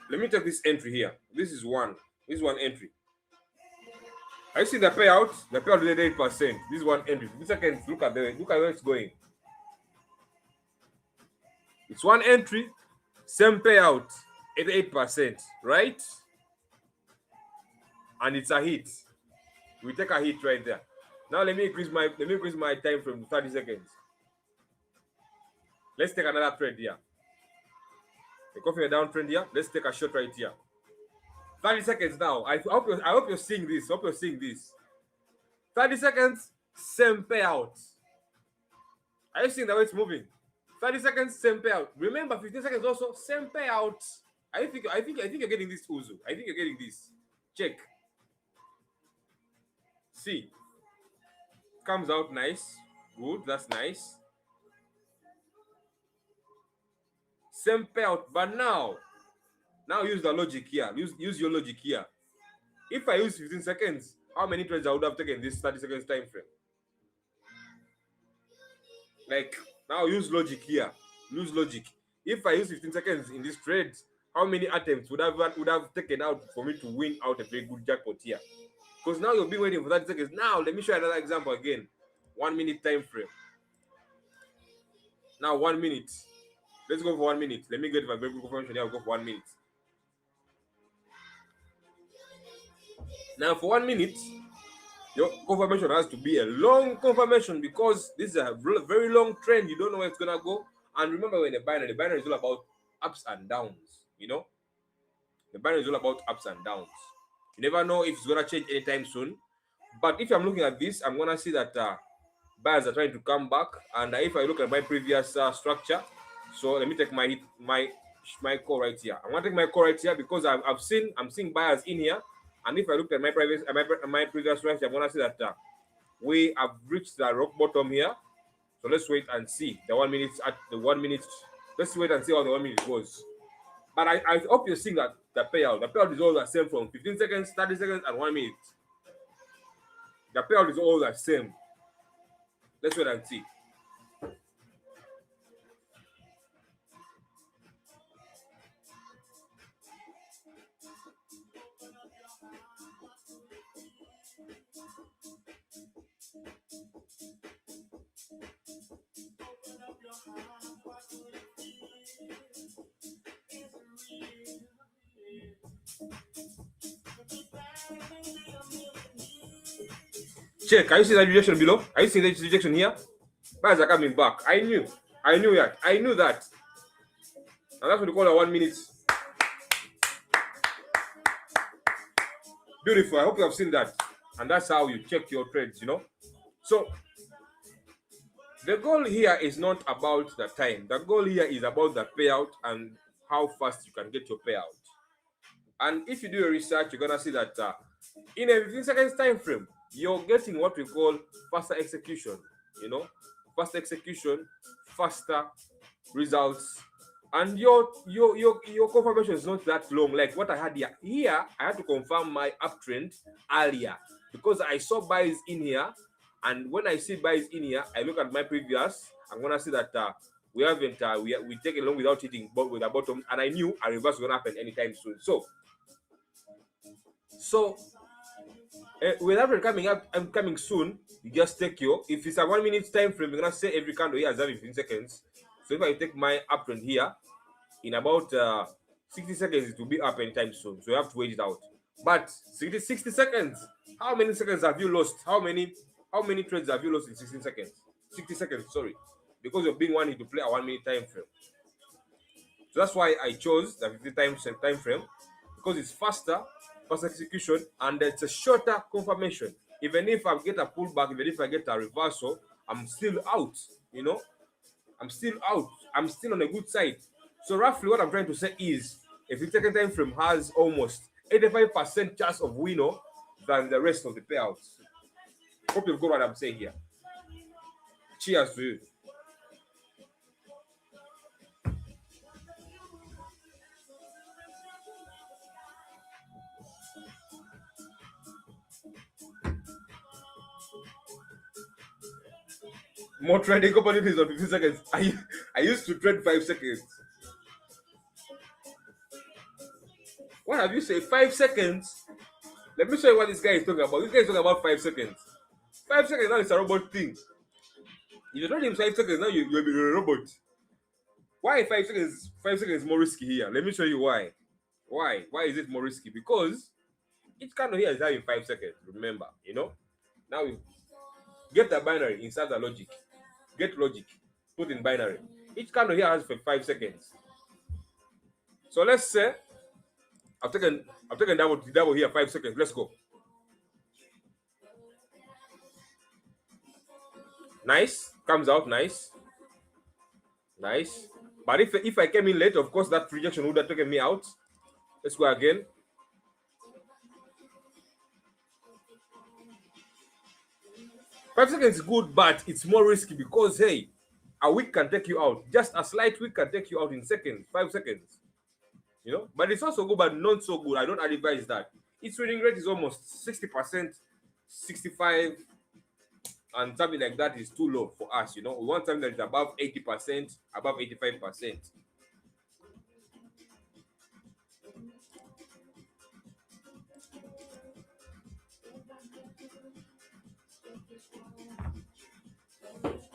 Let me take this entry here. This is one. This is one entry. I see the payout. The payout is 8%. This is one entry. 15 seconds. Look at where it's going. It's one entry, same payout, 88%, right? And it's a hit. We take a hit right there. Now let me increase my time frame to 30 seconds. Let's take another trade here. The coffee downtrend here. Let's take a shot right here. 30 seconds now. I hope you're seeing this. 30 seconds, same payout. Are you seeing the way it's moving? 30 seconds, same payout. Remember, 15 seconds also, same payout. I think you're getting this, Uzu. I think you're getting this. Check. See. Comes out nice. Good, that's nice. Same payout, but now use the logic here. Use your logic here. If I use 15 seconds, how many trades I would have taken this 30 seconds time frame? Like, now use logic here. Use logic. If I use 15 seconds in this trade, how many attempts would have taken out for me to win out a very good jackpot here? Because now you'll be waiting for 30 seconds. Now let me show you another example again. 1 minute time frame. Now 1 minute. Let's go for 1 minute. Let me get my very good confirmation here. I'll go for 1 minute. Now for 1 minute, your confirmation has to be a long confirmation because this is a very long trend. You don't know where it's gonna go. And remember, when the binary is all about ups and downs. You know, the binary is all about ups and downs. You never know if it's gonna change anytime soon. But if I'm looking at this, I'm gonna see that buyers are trying to come back. And if I look at my previous structure, so let me take my call right here. I'm gonna take my call right here because I'm seeing buyers in here. And if I look at my previous structure, I'm gonna see that we have reached the rock bottom here. So let's wait and see the 1 minute at the 1 minute. Let's wait and see how the 1 minute goes. But I hope you're seeing that the payout is all the same from 15 seconds, 30 seconds, and 1 minute. The payout is all the same. Let's wait and see. Check. Can you see that rejection below? Are you seeing that rejection here? Buyers are coming back. I knew. I knew that. I knew that. And that's what we call a 1 minute. Beautiful. I hope you have seen that. And that's how you check your trades, you know. So the goal here is not about the time. The goal here is about the payout and how fast you can get your payout. And if you do your research, you're gonna see that in a 15 seconds time frame, you're getting what we call faster execution. You know, faster execution, faster results, and your confirmation is not that long. Like what I had here. Here, I had to confirm my uptrend earlier because I saw buys in here, and when I see buys in here, I look at my previous. I'm gonna see that we haven't we take it long without hitting but with the bottom, and I knew a reverse was gonna happen anytime soon. So with average coming up and coming soon, you just take your, if it's a 1 minute time frame, you're gonna say every candle here has done 15 seconds. So if I take my uptrend here, in about 60 seconds, it will be up anytime soon. So you have to wait it out. But 60 seconds, how many seconds have you lost? How many trades have you lost in 16 seconds? 60 seconds, sorry. Because you're being wanting to play a 1 minute time frame. So that's why I chose the 50 time frame, because it's faster, faster execution, and it's a shorter confirmation. Even if I get a pullback, even if I get a reversal, I'm still out. You know, I'm still out. I'm still on a good side. So roughly, what I'm trying to say is, a 50-second time frame has almost 85% chance of winner than the rest of the payouts. Hope you've got what I'm saying here. Cheers to you. More trading opportunities on 15 seconds. I used to trade 5 seconds. What have you said? 5 seconds? Let me show you what this guy is talking about. This guy is talking about 5 seconds. 5 seconds now is a robot thing. If you're trading 5 seconds now, you'll be a robot. Why 5 seconds? 5 seconds is more risky here. Let me show you why. Why? Why is it more risky? Because each candle here is having 5 seconds. Remember, you know. Now we get the binary, insert the logic. Get logic, put in binary. Each candle here has for 5 seconds. So let's say I've taken double here, 5 seconds. Let's go. Nice, comes out nice. Nice. But if I came in late, of course that rejection would have taken me out. Let's go again. Five seconds is good, but it's more risky because hey, a week can take you out. Just a slight week can take you out in seconds, 5 seconds. You know, but it's also good, but not so good. I don't advise that. Its winning rate is almost 60%, 65, and something like that is too low for us. You know, we want something that is above 80%, above 85%.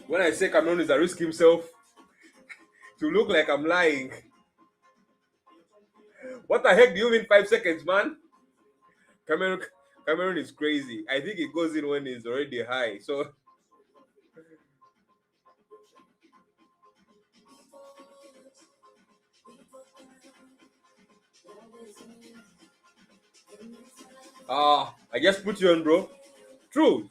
When I say Cameron is a risk himself, to look like I'm lying. What the heck do you mean 5 seconds, man? Cameron is crazy. I think it goes in when it's already high. So I just put you on, bro. True.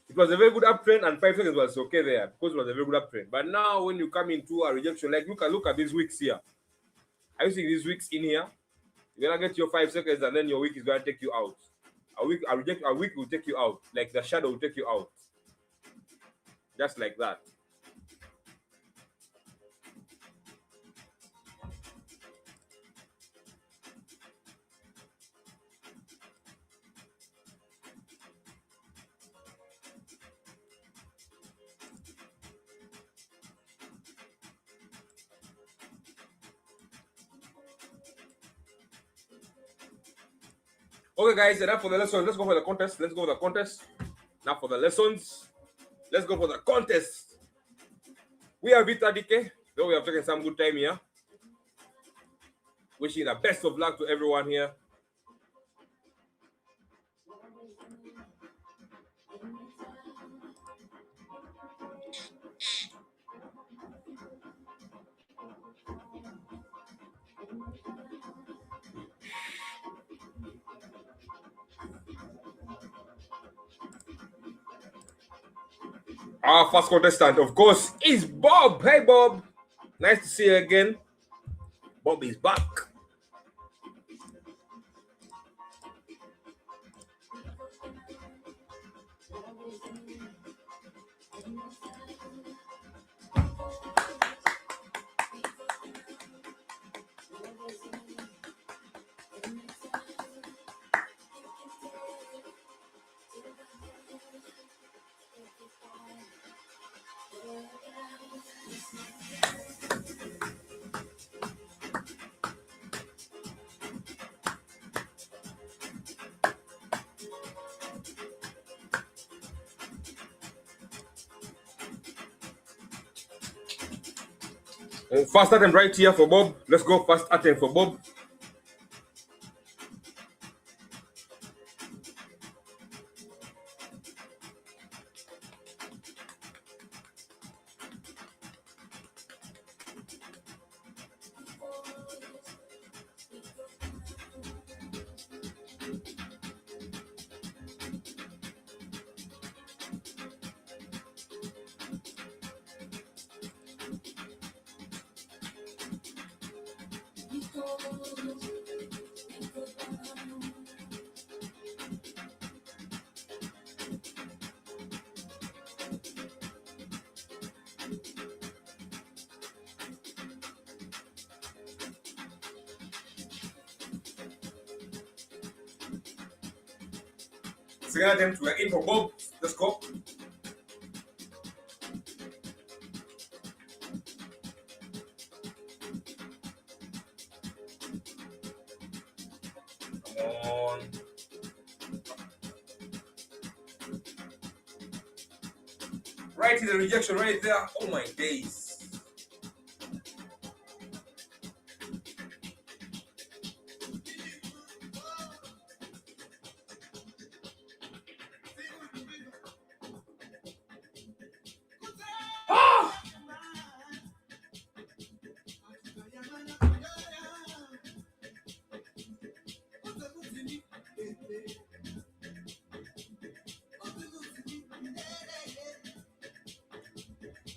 It was a very good uptrend, and 5 seconds was okay there because it was a very good uptrend. But now, when you come into a rejection, like look at these wicks here. Are you seeing these wicks in here? You're gonna get your 5 seconds, and then your wick is gonna take you out. A wick will take you out, like the shadow will take you out, just like that. Okay, guys, enough for the lessons. Let's go for the contest. Now for the lessons. Let's go for the contest. We have beat DK, though we have taken some good time here. Wishing the best of luck to everyone here. Our first contestant, of course, is Bob. Hey, Bob. Nice to see you again. Bob is back. First attempt right here for Bob. Let's go first attempt for Bob. Second attempt, we're in for Bob. Let's go. Come on. Right to the rejection right there. Oh my days.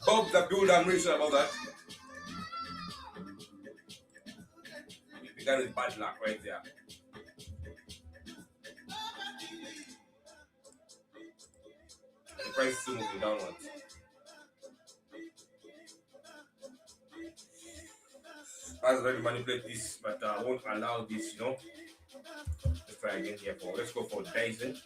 Bob's a builder, I'm really sure about that. We began with bad luck right there. The price is still moving downwards. I was ready to manipulate this, but I won't allow this, you know. Let's try again here for let's go for Dyson.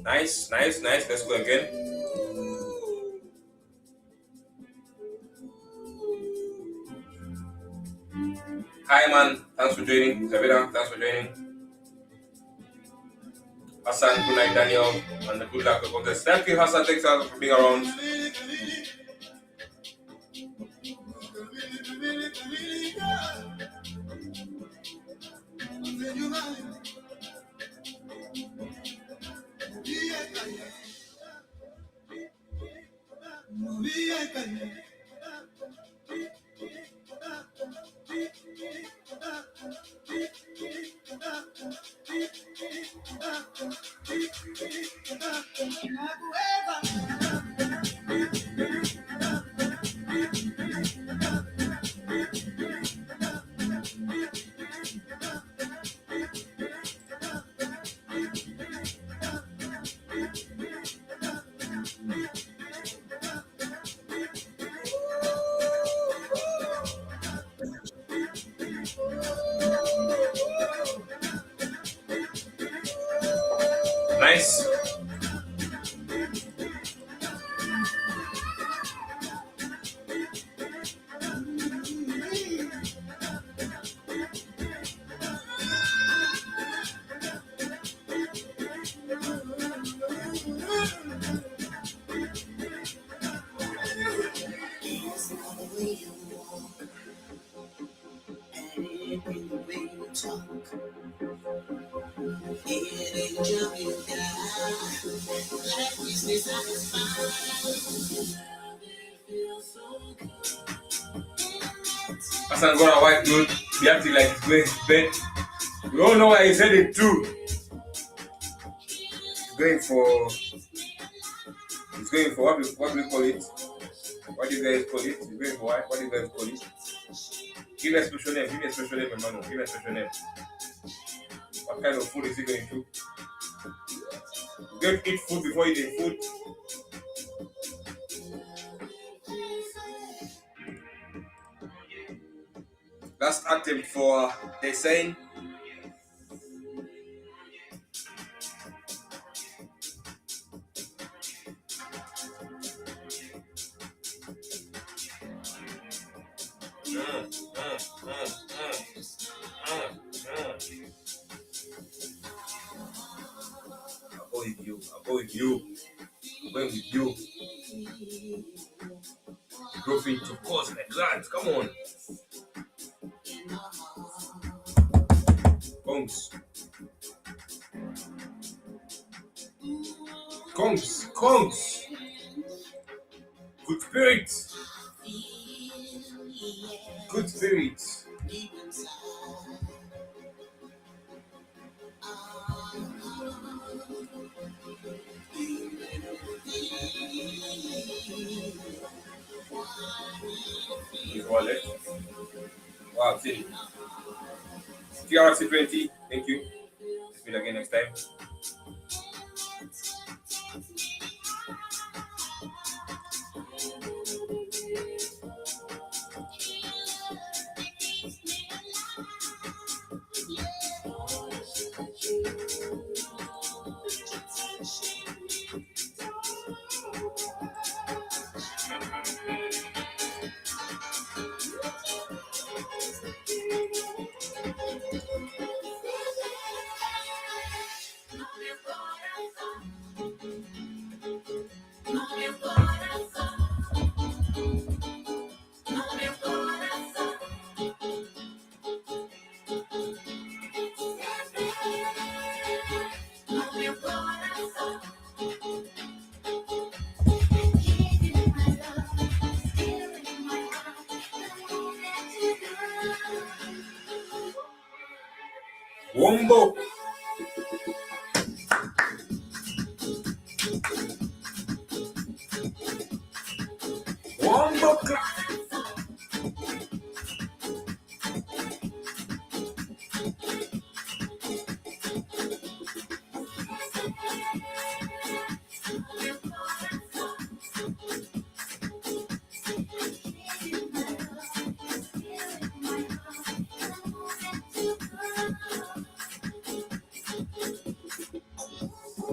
Nice. Let's go again. Hi, man. Thanks for joining. Zavida, thanks for joining. Hassan, good night, Daniel. And good luck with contest. Thank you, Hassan. Thanks for being around. Nice. Hassan got a white mood. He acting like he's going to bed. We all know why he's headed to. He's going for what do we call it? What do you guys call it? He's going for what? What do you guys call it? Give me a special name. Give me a special name, Emmanuel. Give me a special name. What kind of food is he going to? He's going to eat food before eating food. Last attempt for Hussein. I'll go with you. I'm going with you. Drove into course like that. Come on. Kongs. Good spirit. His wallet. Wow, see. TRC20, thank you. Let's meet again next time. Wombo.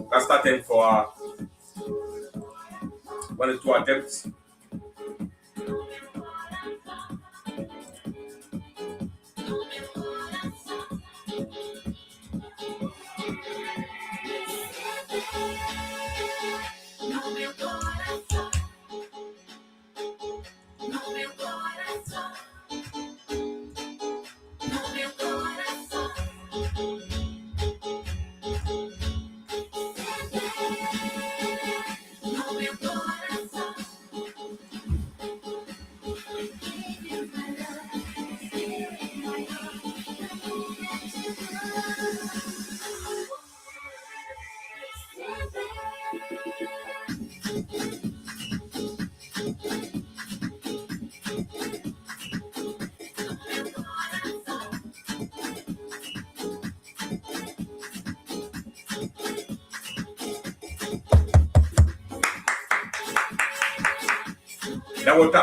That's starting for 1 or 2 attempts.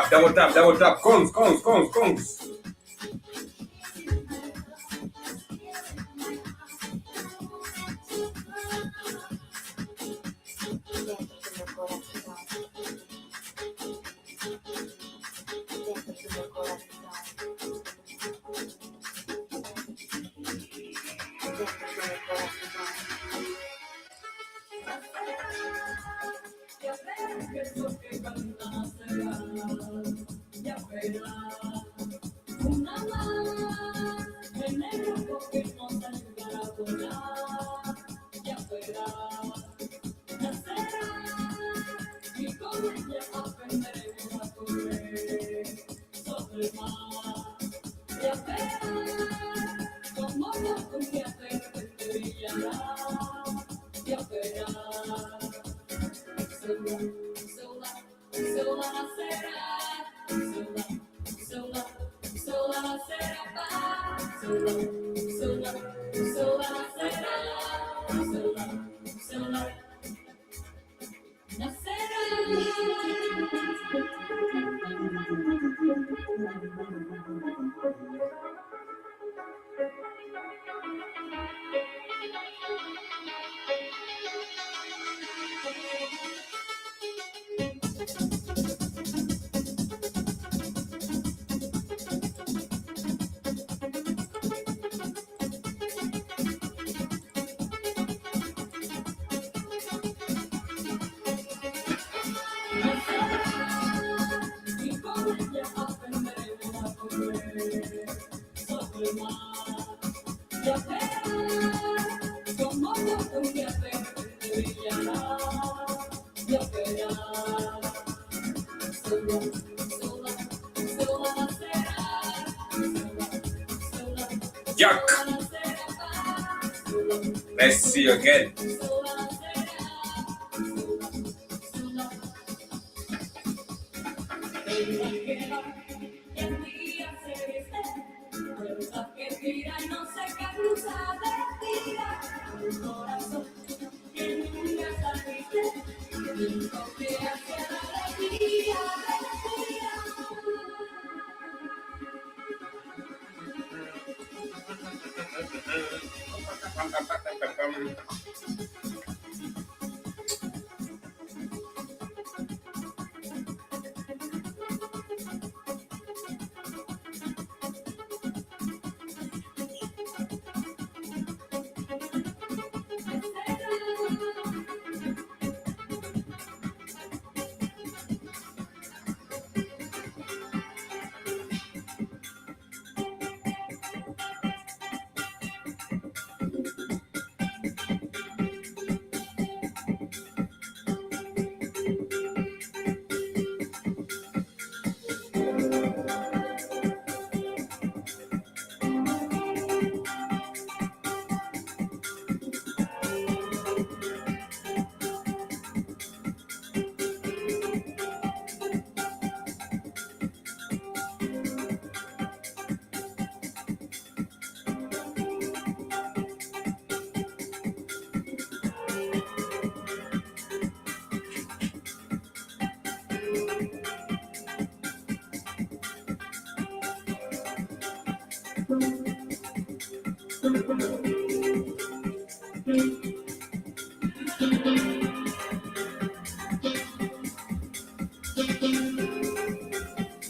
Double tap. Kongs. Yuck. Let's see you again.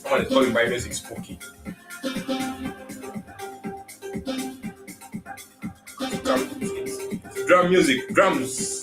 Someone is calling my music spooky. Drum music, drums.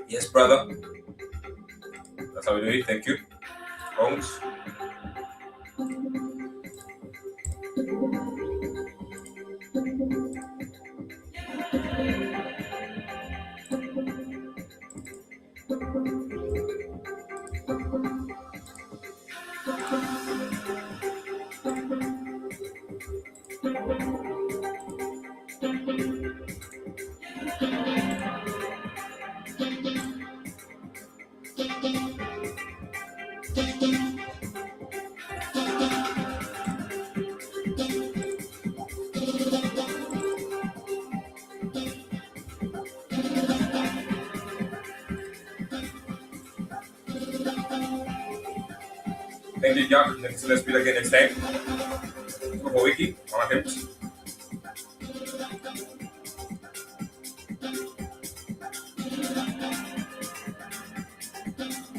Yes, brother. That's how we do it. Thank you. Holmes. Yeah, let's meet again next time. Go for wiki. One attempt.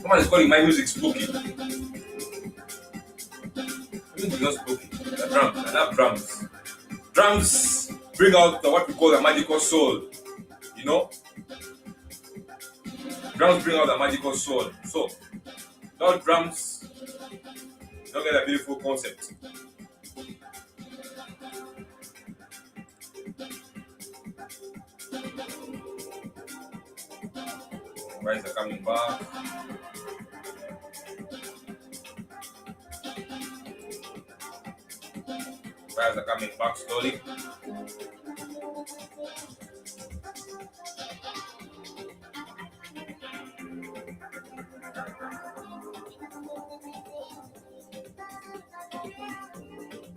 Someone is calling my music spooky. My music is not spooky. The drums. I love drums. Drums bring out what we call a magical soul. You know? Drums bring out a magical soul. So, without drums, you don't get a beautiful concept. Guys are coming back. Guys are coming back slowly.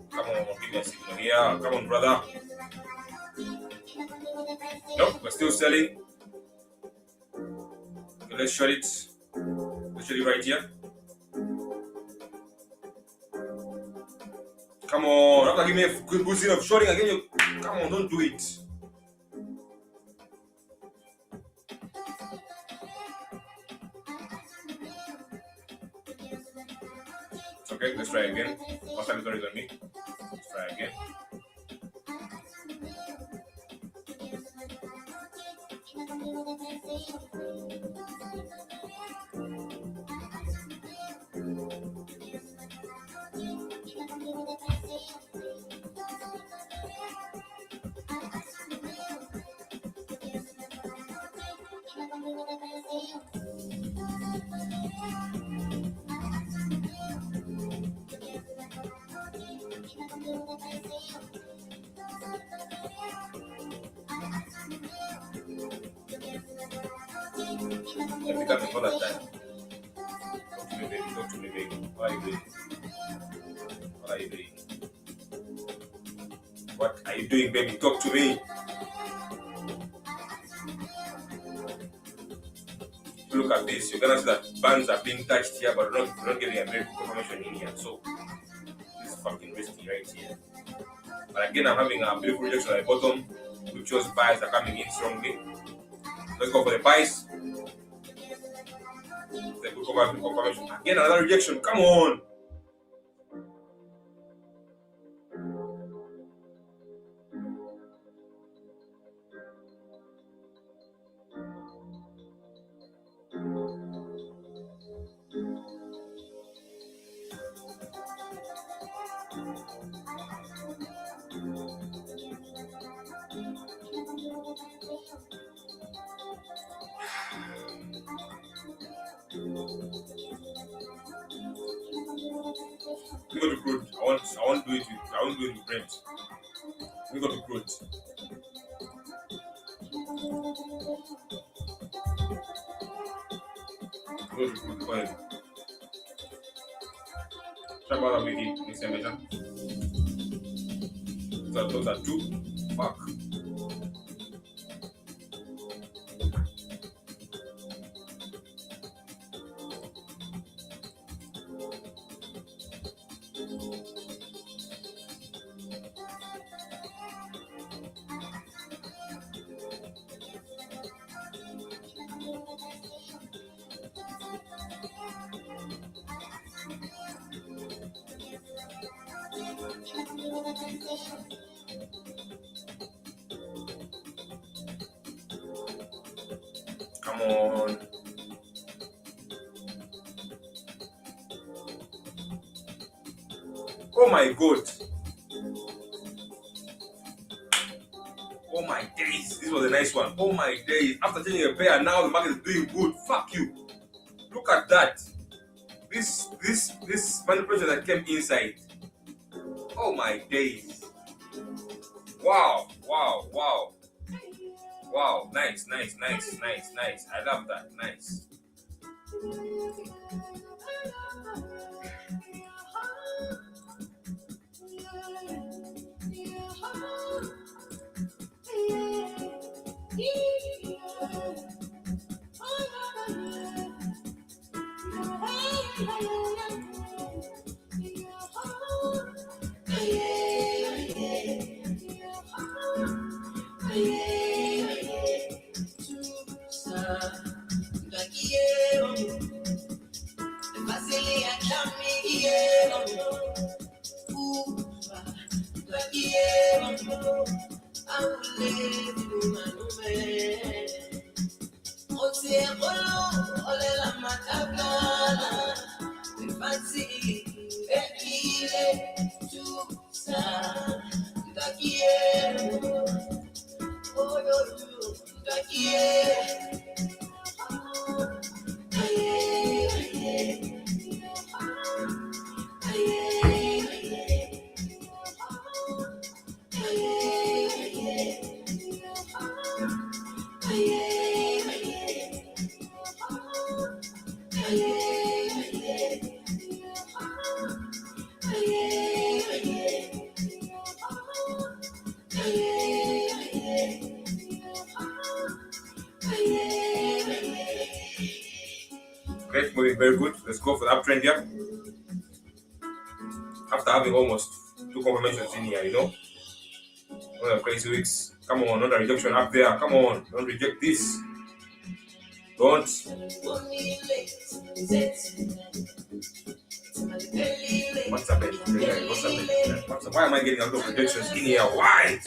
Come on, give me a signal here. Come on, brother. Nope, we're still selling. Okay, let's shut it. Let's shut it right here. Come on, after give me a good scene of shorting again. Come on, don't do it. Okay, let's try again. Last time it's already on me. Let's try again. Let me come before that time. Talk to me, baby. Talk to me, baby. What are you doing? What are you doing? What are you doing, baby? Talk to me. Look at this. You're gonna see that bands are being touched here, but we're not getting a very good information in here. So this is fucking risky right here. But again, I'm having a beautiful rejection at the bottom, which shows buys are coming in strongly. Let's go for the buys. The good confirmation. Again, another rejection. Come on. We go to crude. I won't do it with Brent. We go to crude. Go to crude. Go ahead. Try about that with it. Next time later. Those are two. Fuck. Come on. Oh my god. Oh my days. This was a nice one. Oh my days. After changing a pair, now the market is doing good. Fuck you. Look at that. This manipulation that came inside. Oh my days. Wow. Wow. Nice. I love that. Nice. Great moving, very good. Let's go for the uptrend here. After having almost two confirmations in here, one of the crazy weeks. Come on, not a rejection up there. Come on, don't reject this. Don't. What's happening? What's happening? Why am I getting a lot of rejections in here? Why?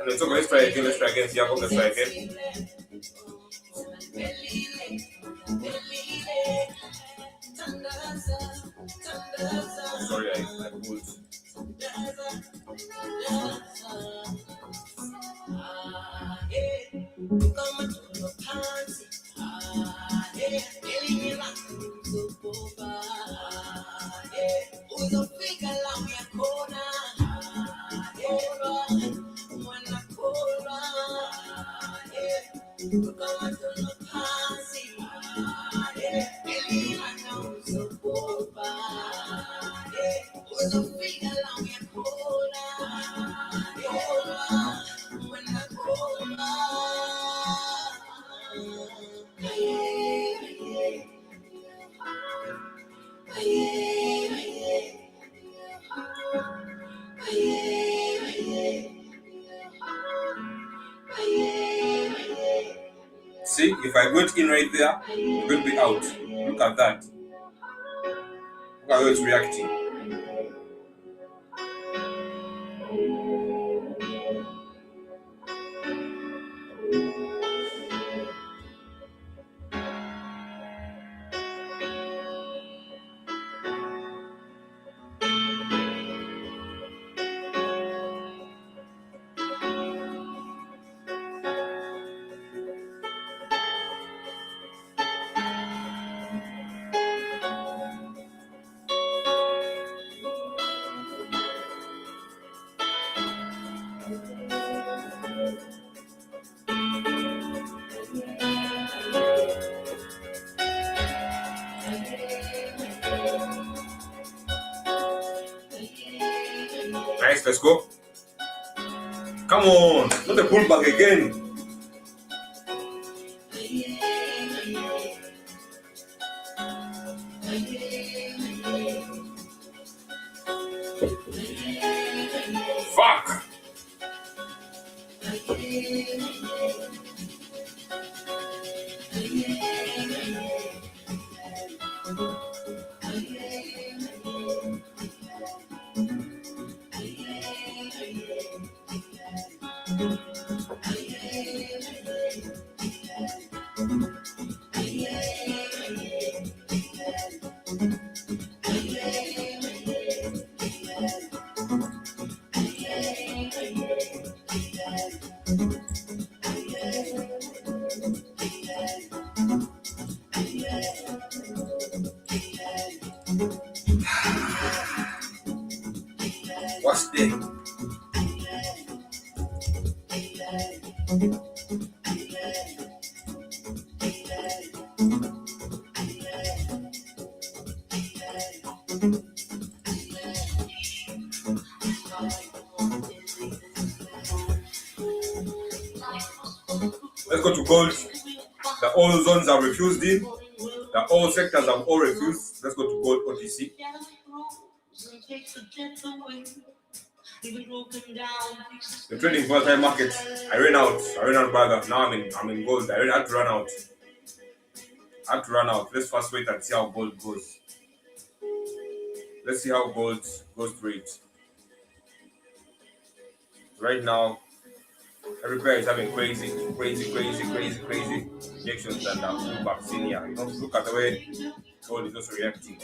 It's okay, let's try again. See how let's try again. Sorry, I pulled. See, if I went in right there, it will be out. Look at that. Look at how it's reacting. Nice, let's go. Come on, not a pullback again. Fuck. What's the Let's go to gold. The all zones are refused in. The all sectors have all refused. Let's go to gold OTC. The trading volatile market. I ran out, brother. Now I'm in gold. I had to run out. Let's first wait and see how gold goes. Let's see how gold goes through it. Right now, every pair is having crazy reactions and pullbacks in here. Look at the way gold is also reacting.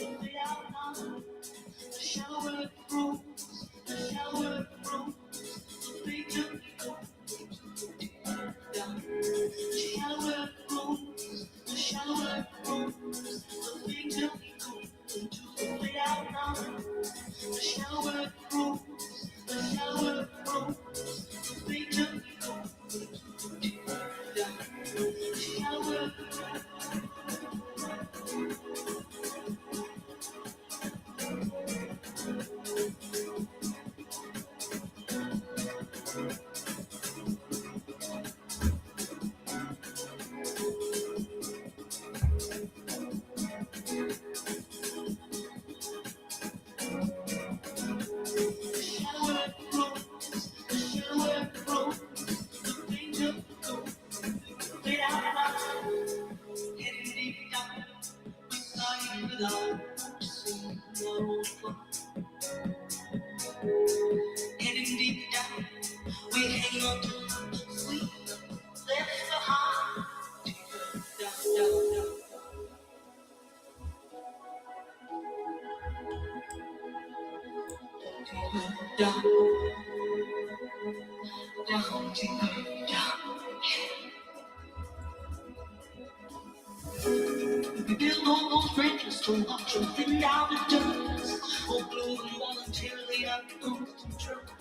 We build all those bridges to watch them thin down the dust. Or glue them voluntarily up to truth.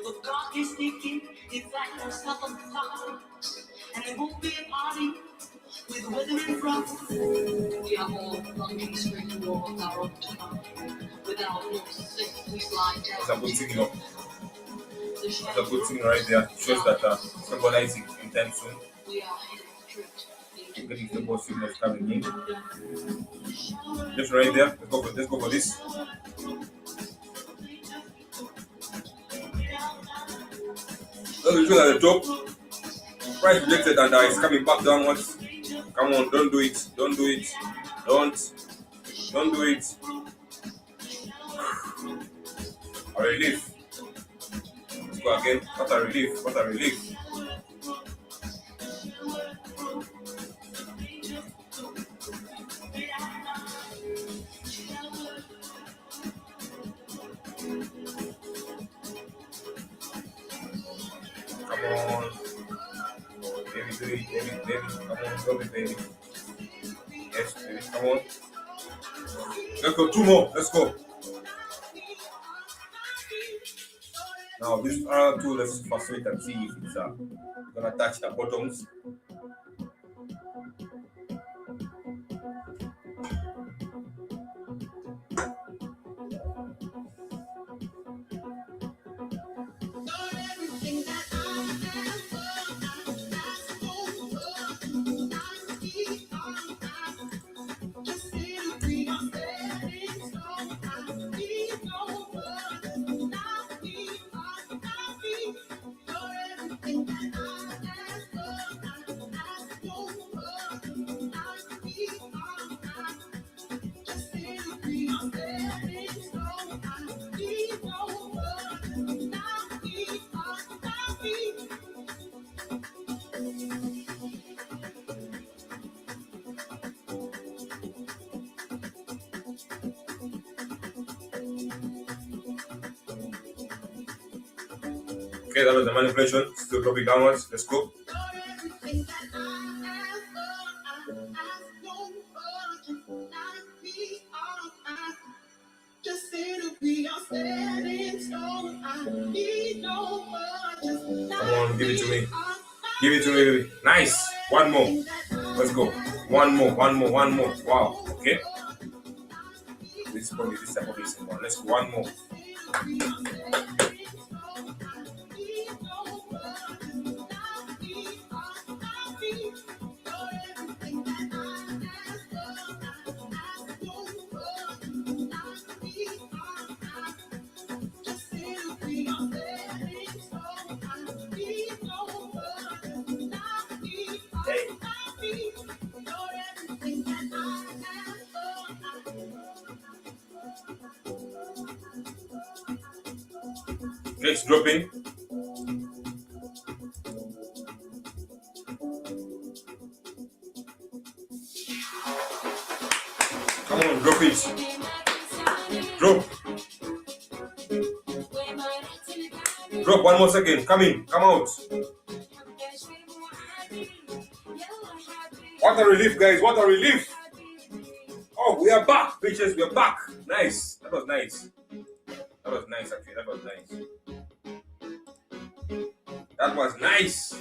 But God is thinking it's like no southern fox. And there won't be a party with weather in front. We are all plunging straight towards our own time. Without no sense, we slide down. That's a good signal. That's a good signal right there. Shows that somebody is anytime soon. We are headed straight. Getting the boss signals coming in. Just right there. Let's go for this. Let's look at the top. Price rejected and it's coming back downwards. Come on, don't do it. Don't do it. Don't do it. A relief. Let's go again. What a relief. What a relief. Come on. Baby, do it, baby. Come on, go baby. Yes, baby, come on. Let's go, two more. Let's go. Now, this other two, let's first wait and see if it's gonna touch the bottoms. Okay, that was the manipulation. Still dropping downwards. Let's go. Come on, give it to me. Give it to me, baby. Nice. One more. Let's go. One more. Wow. Okay. This is probably this type of this one. Let's go. One more. Next dropping. Come on, drop it. Drop. Drop 1 more second. Come in. Come out. What a relief, guys. What a relief. Oh, we are back, bitches. We are back. Nice. That was nice. That was nice, actually. That was nice. That was nice.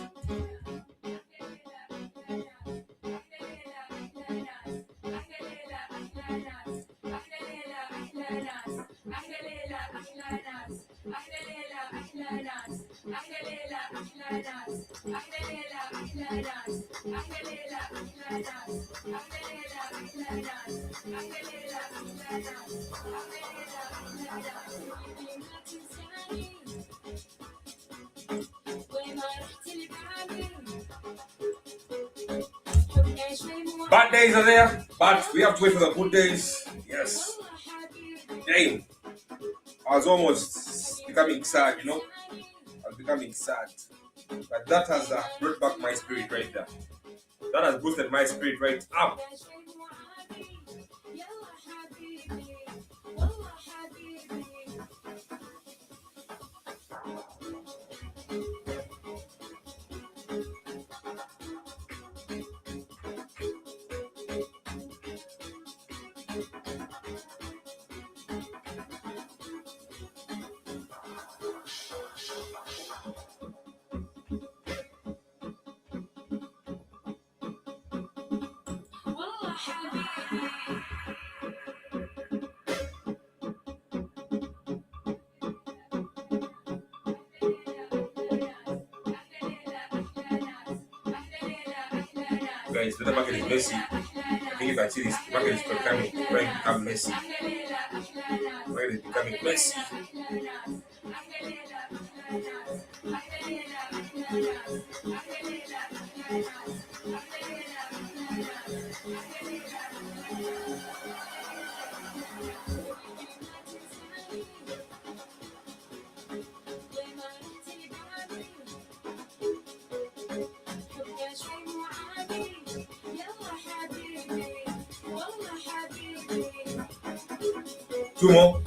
Bad days are there, but we have to wait for the good days. Yes. Damn. I was almost becoming sad, you know. I was becoming sad. But that has brought back my spirit right there. That has boosted my spirit right up. Guys, the market is messy. I think if I see this, the market is going to become messy. The market is becoming messy. Two more.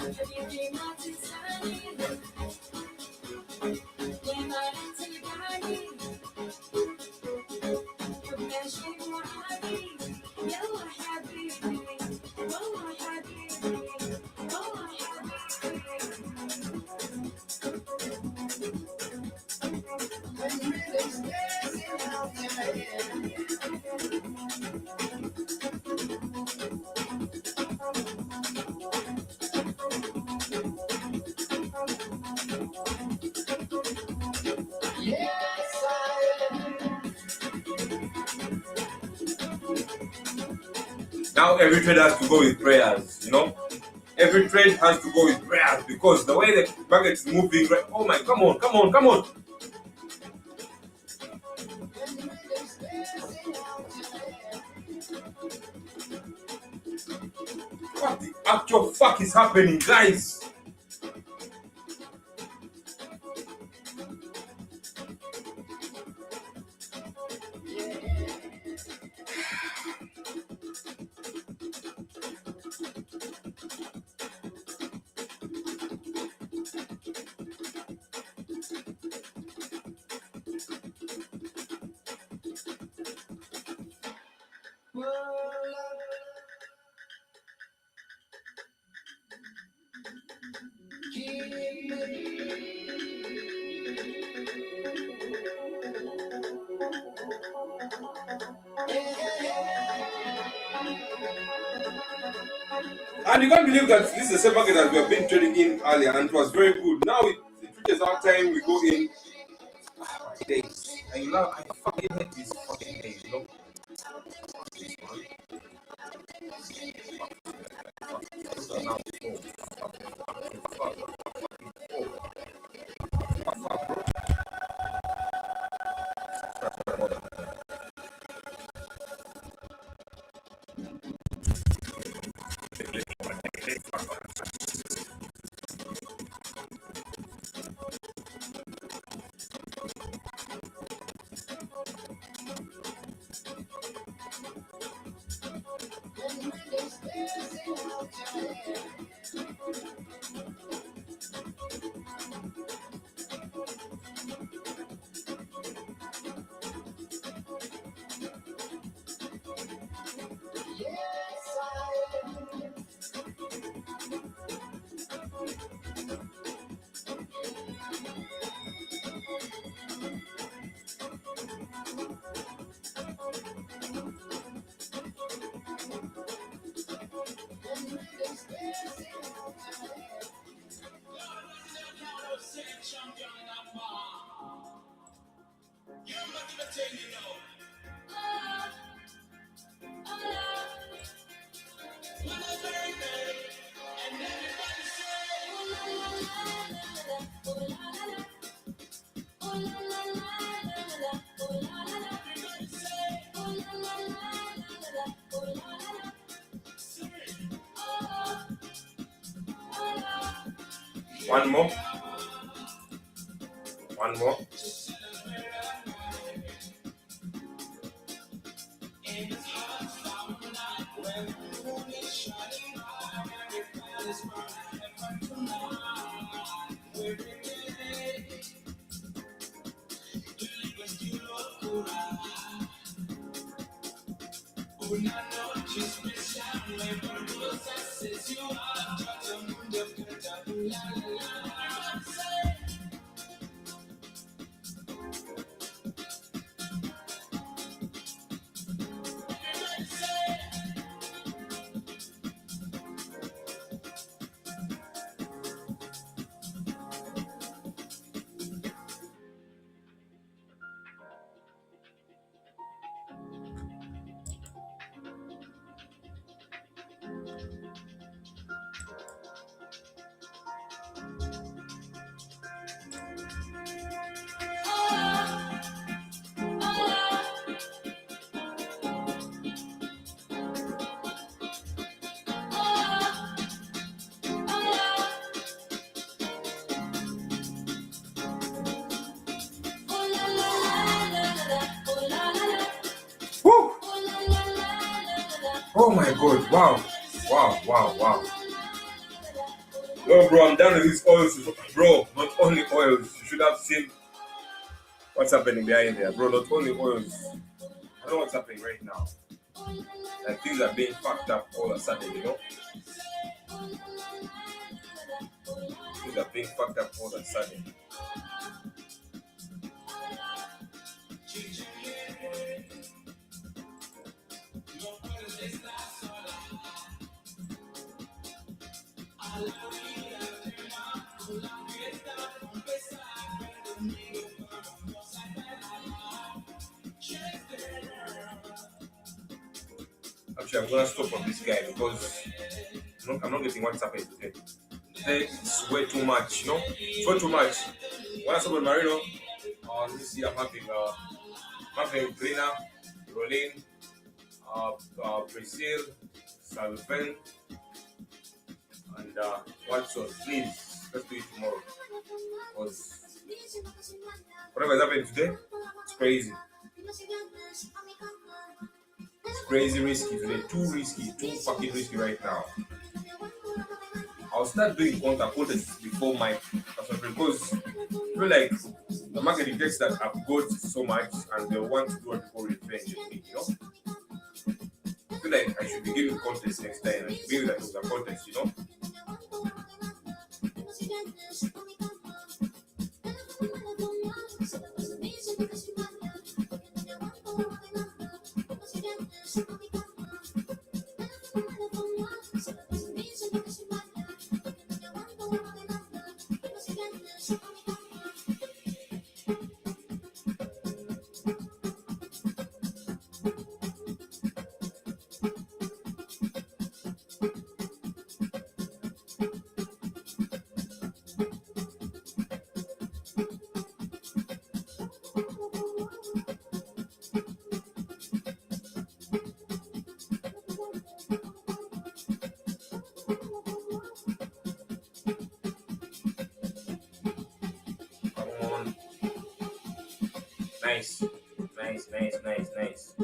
Now every trade has to go with prayers, you know. Every trade has to go with prayers because the way the market is moving, right? Oh my, come on. What the actual fuck is happening, guys? And you can't believe that this is the same market that we have been trading in earlier, and it was very good. Now it reaches our time, we go in. Days. I fucking hate these fucking days, you know. One more. One more. Woo! Oh my god, wow. Wow, wow, wow. No, bro, I'm done with these oils. Bro, not only oils. You should have seen what's happening behind there, bro. Not only oils. I don't know what's happening right now. Like things are being fucked up all of a sudden, you know? Things are being fucked up all of a sudden. Actually, I'm gonna stop on this guy because I'm not getting what's happening today. Today it's way too much, you know? It's way too much. When I stop on Marino, let me see, I'm having Greener, Rolling, Brazil, Salven, and Watson. Please, let's do it tomorrow. Because whatever is happening today, it's crazy. It's crazy risky today. Too risky. Too fucking risky right now. I'll start doing contests before my because I feel like the market detects that I've got so much and they want to do what people revenge on me, you know? I feel like I should be giving contests next time. I should be like a contest, you know? Nice. Nice.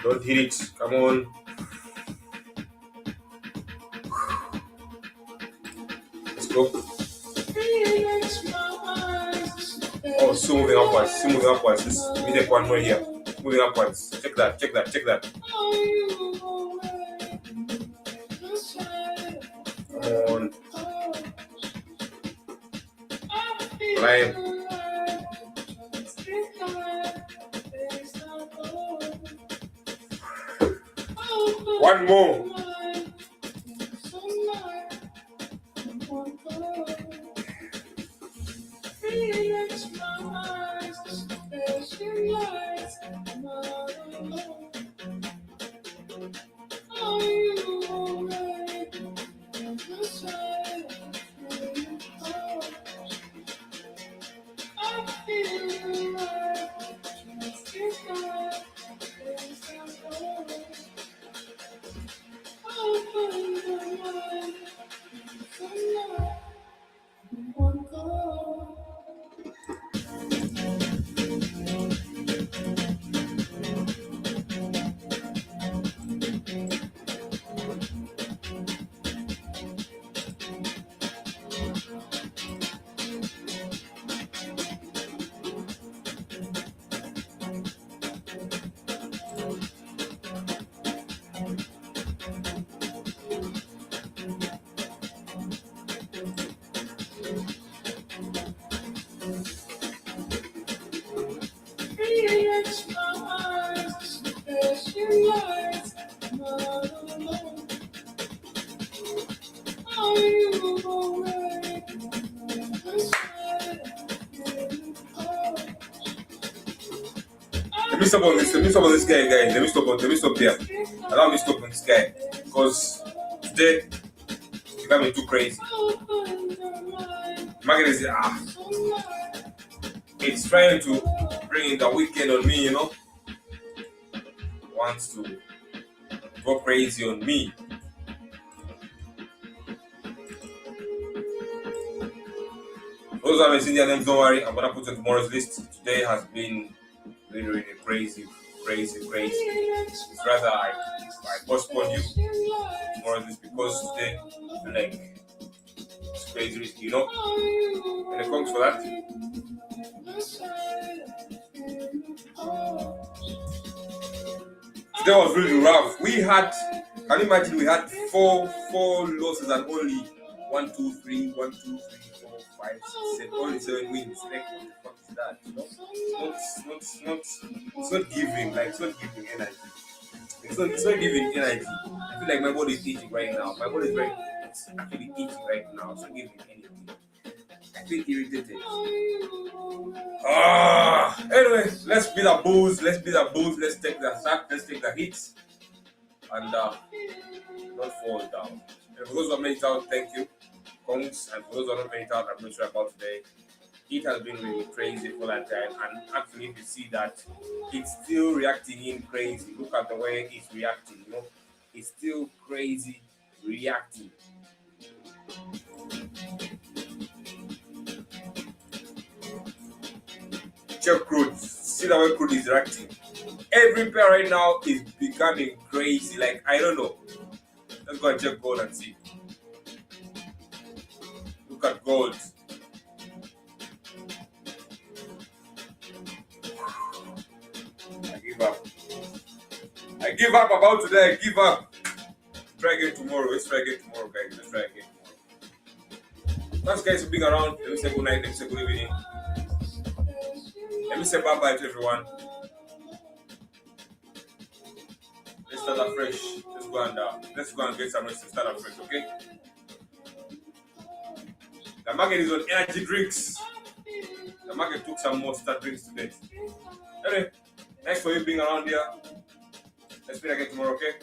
Don't hit it. Come on. Let's go. Oh, still moving upwards. Still moving upwards. Let me take one more here. Moving upwards. Check that. Check that. Check that. Come on. Climb. One more. Let me stop on this. Let me stop on this guy, guys. Let me stop there. Allow me to stop on this guy. Because today, you got me too crazy. Market is it's trying to bring in the weekend on me, you know. Wants to go crazy on me. Those who haven't seen their names, don't worry. I'm gonna put on tomorrow's list. Today has been really crazy. It's rather I postpone you tomorrow's list because today I feel like it's crazy risky, you know. When it comes for that. Today was really rough. Can you imagine we had four losses and only 1, 2, 3, 1, 2, 3, 4, 5, 6, 7, only 7 wins. Like what the fuck is that? You know? It's not giving, like it's not giving energy. It's not giving energy. I feel like my body is eating right now. My body is it's actually eating right now. It's not giving anything. I feel irritated. Anyway, let's be the booze. Let's take the sack. Let's take the hits. And not fall down. And for those who have made it out, thank you. Congs. And for those who are not made it out, I'm not sure about today. It has been really crazy for that time. And actually, if you see that, it's still reacting in crazy. Look at the way it's reacting, you know. It's still crazy reacting. Check crude. See the way crude is reacting. Every pair right now is becoming crazy. Like, I don't know. Let's go and check gold and see. Look at gold. I give up about today. I give up. Try again tomorrow. Let's try again tomorrow, guys. Let's try again tomorrow. Thanks, guys, for being around. Let me say good night. Let me say good evening. Let me say bye-bye to everyone. Let's start afresh. Let's go and get some rest and start afresh, okay? The market is on energy drinks. The market took some more start drinks today. Anyway, thanks for you being around here. Let's meet again tomorrow, okay?